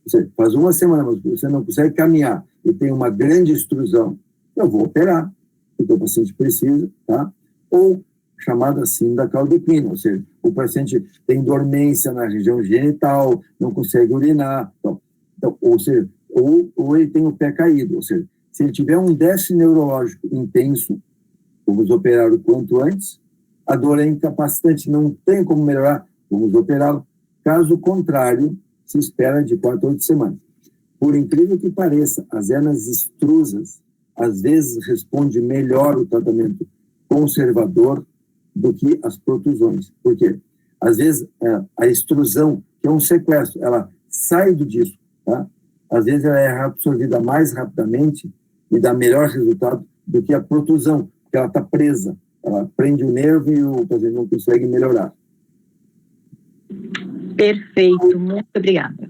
você faz 1 semana, mas você não consegue caminhar e tem uma grande extrusão, eu vou operar, porque o paciente precisa, tá? Ou chamada síndrome da caldequina, ou seja, o paciente tem dormência na região genital, não consegue urinar, então, ou seja, ou ele tem o pé caído, ou seja, se ele tiver um déficit neurológico intenso, vamos operar o quanto antes. A dor é incapacitante, não tem como melhorar, vamos operá-lo. Caso contrário, se espera de 4 a 8 semanas. Por incrível que pareça, as hérnias extrusas, às vezes, respondem melhor o tratamento conservador do que as protusões. Por quê? Às vezes, a extrusão, que é um sequestro, ela sai do disco, tá? Às vezes, ela é absorvida mais rapidamente e dá melhor resultado do que a protusão, porque ela está presa. Ela prende o nervo e o paciente não consegue melhorar. Perfeito, muito obrigada.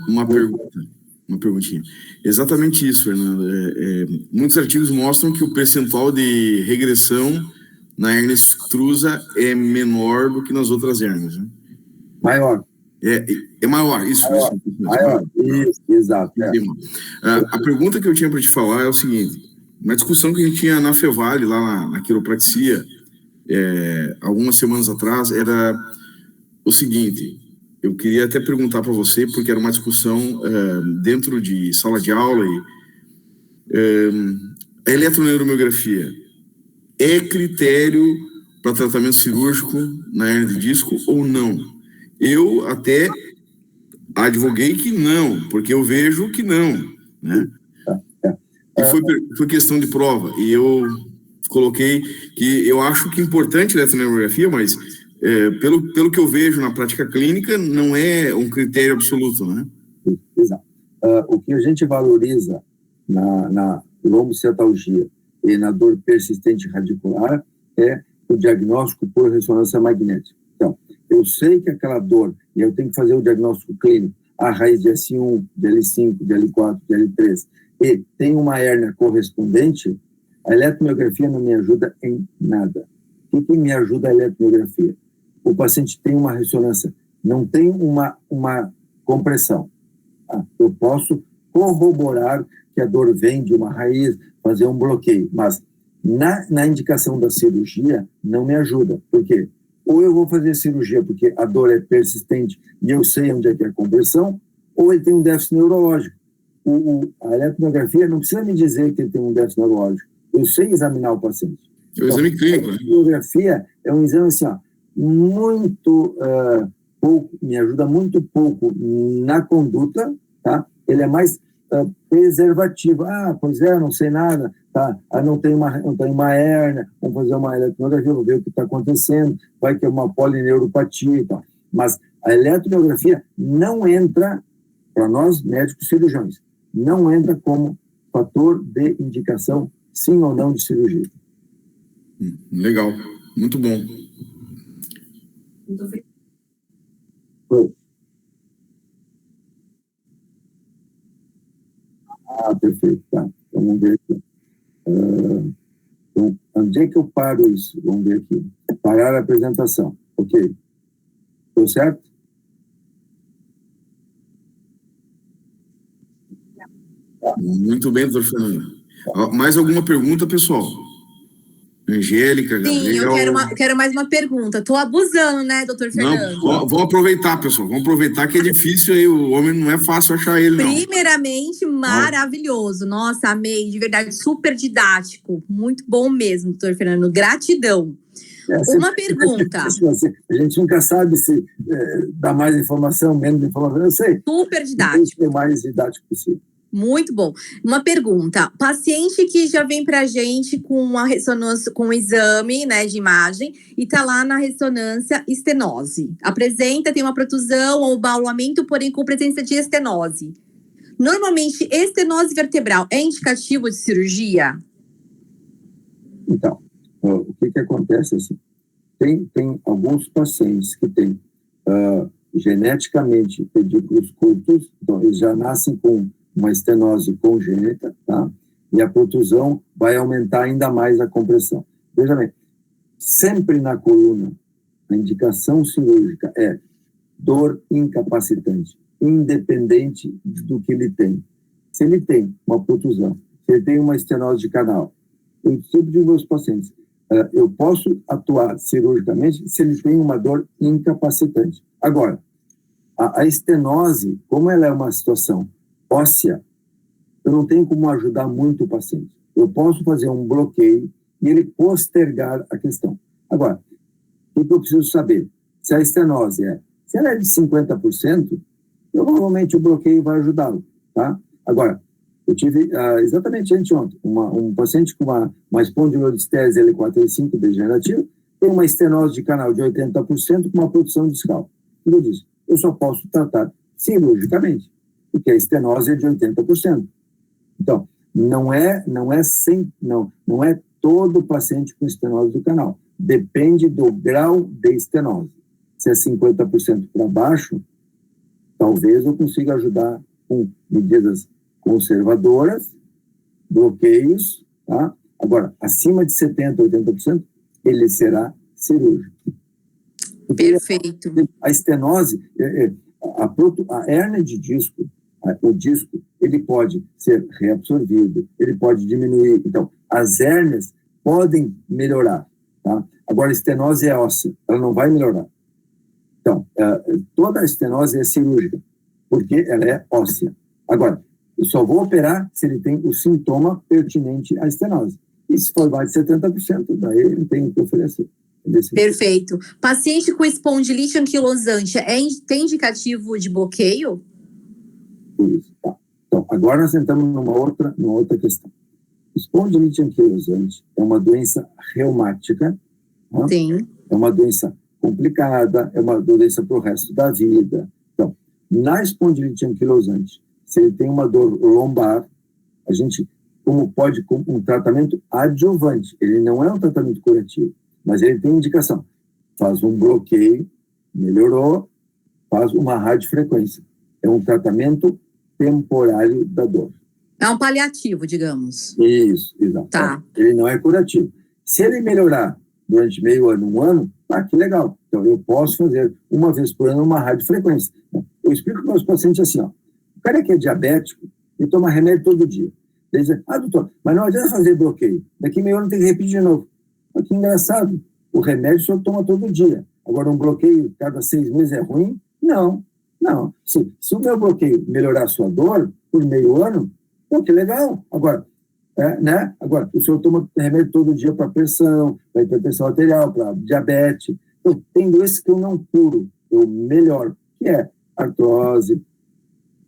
Uma perguntinha. Exatamente isso, Fernando. Muitos artigos mostram que o percentual de regressão na hérnia extrusa é menor do que nas outras hérnias, né? Maior. É maior, isso. Maior, isso, exato. A pergunta que eu tinha para te falar é o seguinte: uma discussão que a gente tinha na Fevale, lá na quiropraxia, algumas semanas atrás, era o seguinte. Eu queria até perguntar para você, porque era uma discussão dentro de sala de aula, a eletroneuromiografia é critério para tratamento cirúrgico na hérnia de disco ou não? Eu até advoguei que não, porque eu vejo que não, né? E foi questão de prova, e eu coloquei que eu acho que é importante a eletroneuromiografia, mas pelo que eu vejo na prática clínica, não é um critério absoluto, né? Exato. O que a gente valoriza na lombocetalgia e na dor persistente radicular é o diagnóstico por ressonância magnética. Então, eu sei que aquela dor, e eu tenho que fazer o diagnóstico clínico, a raiz de S1, de L5, de L4, de L3, e tem uma hérnia correspondente, a eletromiografia não me ajuda em nada. O que me ajuda a eletromiografia? O paciente tem uma ressonância, não tem uma compressão. Eu posso corroborar que a dor vem de uma raiz, fazer um bloqueio, mas na indicação da cirurgia não me ajuda. Por quê? Ou eu vou fazer cirurgia porque a dor é persistente e eu sei onde é que é a compressão, ou ele tem um déficit neurológico. A eletromiografia não precisa me dizer que ele tem um déficit neurológico. Eu sei examinar o paciente. É o exame clínico. A eletromiografia é um exame assim, muito pouco, me ajuda muito pouco na conduta, tá? Ele é mais preservativo. Pois é, não sei nada, tá? Não tem uma hérnia, vamos fazer uma eletromiografia, vou ver o que está acontecendo, vai ter uma polineuropatia e tal. Mas a eletromiografia não entra, para nós médicos cirurgiões, não entra como fator de indicação, sim ou não, de cirurgia. Legal, muito bom. Foi. Perfeito, tá. Então, vamos ver aqui. Então, onde é que eu paro isso? Vamos ver aqui. Parar a apresentação. Ok. Deu certo? Muito bem, doutor Fernando. Mais alguma pergunta, pessoal? Angélica, Gabriel... Sim, eu quero mais uma pergunta. Estou abusando, né, doutor Fernando? Não, vamos aproveitar, pessoal. Vamos aproveitar que é difícil aí. O homem não é fácil achar ele, não. Primeiramente, maravilhoso. Nossa, amei. De verdade, super didático. Muito bom mesmo, doutor Fernando. Gratidão. Uma pergunta. A gente nunca sabe se dá mais informação, menos informação. Eu sei. Super didático. O mais didático possível. Muito bom. Uma pergunta. Paciente que já vem para a gente com uma ressonância, com um exame, né, de imagem, e está lá na ressonância estenose. Apresenta, tem uma protusão ou baulamento, porém com presença de estenose. Normalmente, estenose vertebral é indicativo de cirurgia? Então, o que acontece assim? Tem alguns pacientes que têm geneticamente pedículos curtos, então eles já nascem com uma estenose congênita, tá? E a protusão vai aumentar ainda mais a compressão. Veja bem, sempre na coluna, a indicação cirúrgica é dor incapacitante, independente do que ele tem. Se ele tem uma protusão, se ele tem uma estenose de canal, eu sempre digo aos pacientes, eu posso atuar cirurgicamente se ele tem uma dor incapacitante. Agora, a estenose, como ela é uma situação óssea, eu não tenho como ajudar muito o paciente. Eu posso fazer um bloqueio e ele postergar a questão. Agora, o que eu preciso saber? Se a estenose se ela é de 50%, provavelmente o bloqueio vai ajudá-lo, tá? Agora, eu tive exatamente anteontem, um paciente com uma espondilolistese L4-L5 degenerativa, tem uma estenose de canal de 80% com uma produção discal. E eu disse, eu só posso tratar cirurgicamente, porque a estenose é de 80%. Então, não é todo paciente com estenose do canal. Depende do grau de estenose. Se é 50% para baixo, talvez eu consiga ajudar com medidas conservadoras, bloqueios, tá? Agora, acima de 70%, 80%, ele será cirúrgico. Perfeito. A estenose, a hérnia de disco, o disco, ele pode ser reabsorvido, ele pode diminuir. Então, as hérnias podem melhorar, tá? Agora, a estenose é óssea, ela não vai melhorar. Então, toda a estenose é cirúrgica, porque ela é óssea. Agora, eu só vou operar se ele tem o sintoma pertinente à estenose. E se for mais de 70%, daí não tem o que oferecer. Perfeito. Paciente com espondilite anquilosante tem indicativo de bloqueio? Isso, tá. Então, agora nós entramos numa outra questão. Espondilite anquilosante é uma doença reumática. Tá? Sim. É uma doença complicada, é uma doença para o resto da vida. Então, na espondilite anquilosante, se ele tem uma dor lombar, a gente, com um tratamento adjuvante, ele não é um tratamento curativo, mas ele tem indicação. Faz um bloqueio, melhorou, faz uma radiofrequência. É um tratamento temporário da dor. É um paliativo, digamos. Isso, exato. Tá. Ele não é curativo. Se ele melhorar durante meio ano, um ano, que legal. Então, eu posso fazer uma vez por ano uma radiofrequência. Eu explico para os meus pacientes assim, ó. O cara que é diabético e toma remédio todo dia. Ele diz, doutor, mas não adianta fazer bloqueio. Daqui meio ano tem que repetir de novo. Mas que engraçado. O remédio o senhor toma todo dia. Agora, um bloqueio cada 6 meses é ruim? Não. Se o meu bloqueio melhorar a sua dor por meio ano, que legal. Agora, Agora, o senhor toma remédio todo dia para pressão, para hipertensão arterial, para diabetes. Então, tem doenças que eu não curo, eu melhoro, que é artrose,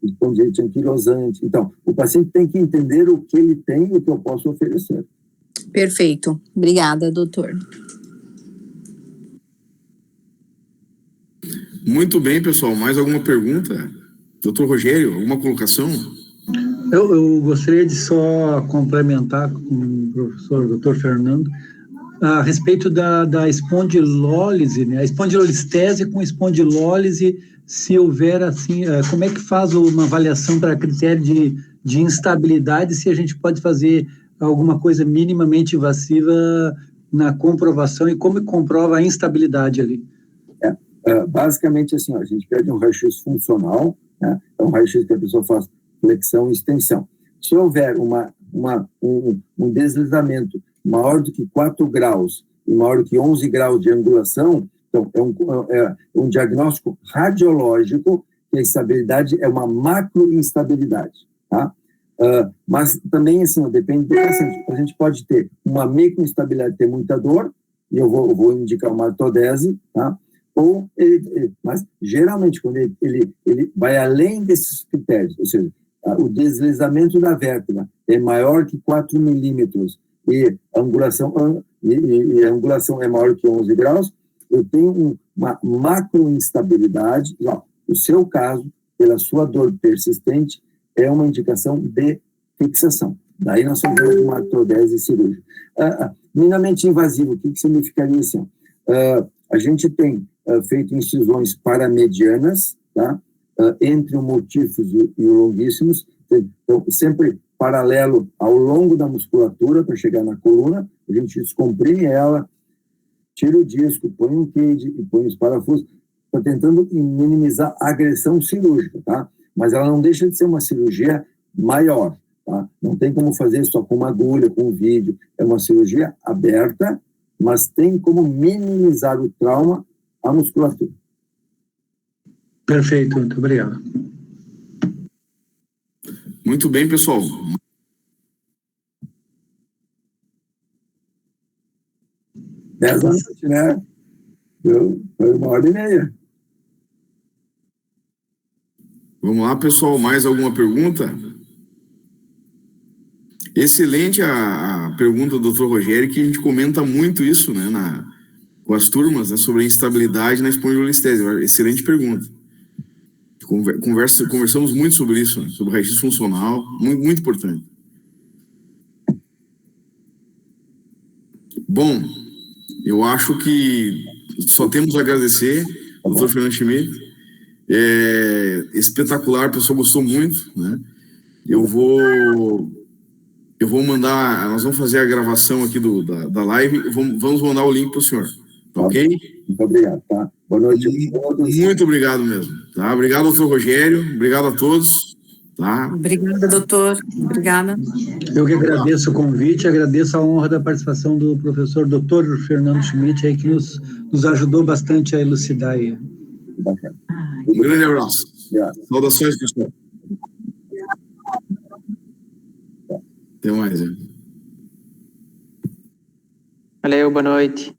espondilite anquilosante. Então, o paciente tem que entender o que ele tem e o que eu posso oferecer. Perfeito. Obrigada, doutor. Muito bem, pessoal. Mais alguma pergunta? Doutor Rogério, alguma colocação? Eu gostaria de só complementar com o professor Dr. Fernando a respeito da espondilólise, né? A espondilolistese com espondilólise, se houver assim, como é que faz uma avaliação para critério de instabilidade, se a gente pode fazer alguma coisa minimamente invasiva na comprovação e como comprova a instabilidade ali? Basicamente assim, a gente pede um raio-x funcional, né? É um raio-x que a pessoa faz flexão e extensão. Se houver um deslizamento maior do que 4 graus e maior do que 11 graus de angulação, então é um diagnóstico radiológico que a instabilidade é uma macroinstabilidade, tá? Mas também, assim, depende do paciente. A gente pode ter uma microinstabilidade, ter muita dor, e eu vou indicar uma artrodese, tá? Ou mas geralmente quando ele vai além desses critérios, ou seja, o deslizamento da vértebra é maior que 4 milímetros e a angulação é maior que 11 graus, eu tenho uma macroinstabilidade. O seu caso, pela sua dor persistente, é uma indicação de fixação. Daí nós falamos de uma artrodese cirúrgica. Minimamente invasivo, o que significaria isso? A gente tem feito incisões paramedianas, tá? Entre o multífuso e o longuíssimos, então, sempre paralelo ao longo da musculatura para chegar na coluna, a gente descomprime ela, tira o disco, põe um cage e põe os parafusos, está tentando minimizar a agressão cirúrgica, tá? Mas ela não deixa de ser uma cirurgia maior, tá? Não tem como fazer só com uma agulha, com um vídeo, é uma cirurgia aberta, mas tem como minimizar o trauma à musculatura. Perfeito, muito obrigado. Muito bem, pessoal. 10 da noite, né? Foi 1h30. Vamos lá, pessoal. Mais alguma pergunta? Excelente a pergunta do Dr. Rogério, que a gente comenta muito isso, né, com as turmas, né, sobre a instabilidade na espondilolistese. Excelente pergunta. Conversamos muito sobre isso, né, sobre o raio-x funcional, muito, muito importante. Bom, eu acho que só temos a agradecer ao Dr. Fernando Schmidt. Espetacular, a pessoa gostou muito, né? Eu vou mandar, nós vamos fazer a gravação aqui da live, vamos mandar o link para o senhor, tá ok? Muito obrigado, tá? Boa noite a todos. Muito obrigado mesmo, tá? Obrigado, doutor Rogério, obrigado a todos, tá? Obrigada, doutor, obrigada. Eu que agradeço o convite, agradeço a honra da participação do professor Dr. Fernando Schmidt, aí, que nos ajudou bastante a elucidar aí. Bacana. Um grande abraço. Obrigado. Saudações, pessoal. Até mais, hein? Valeu, boa noite.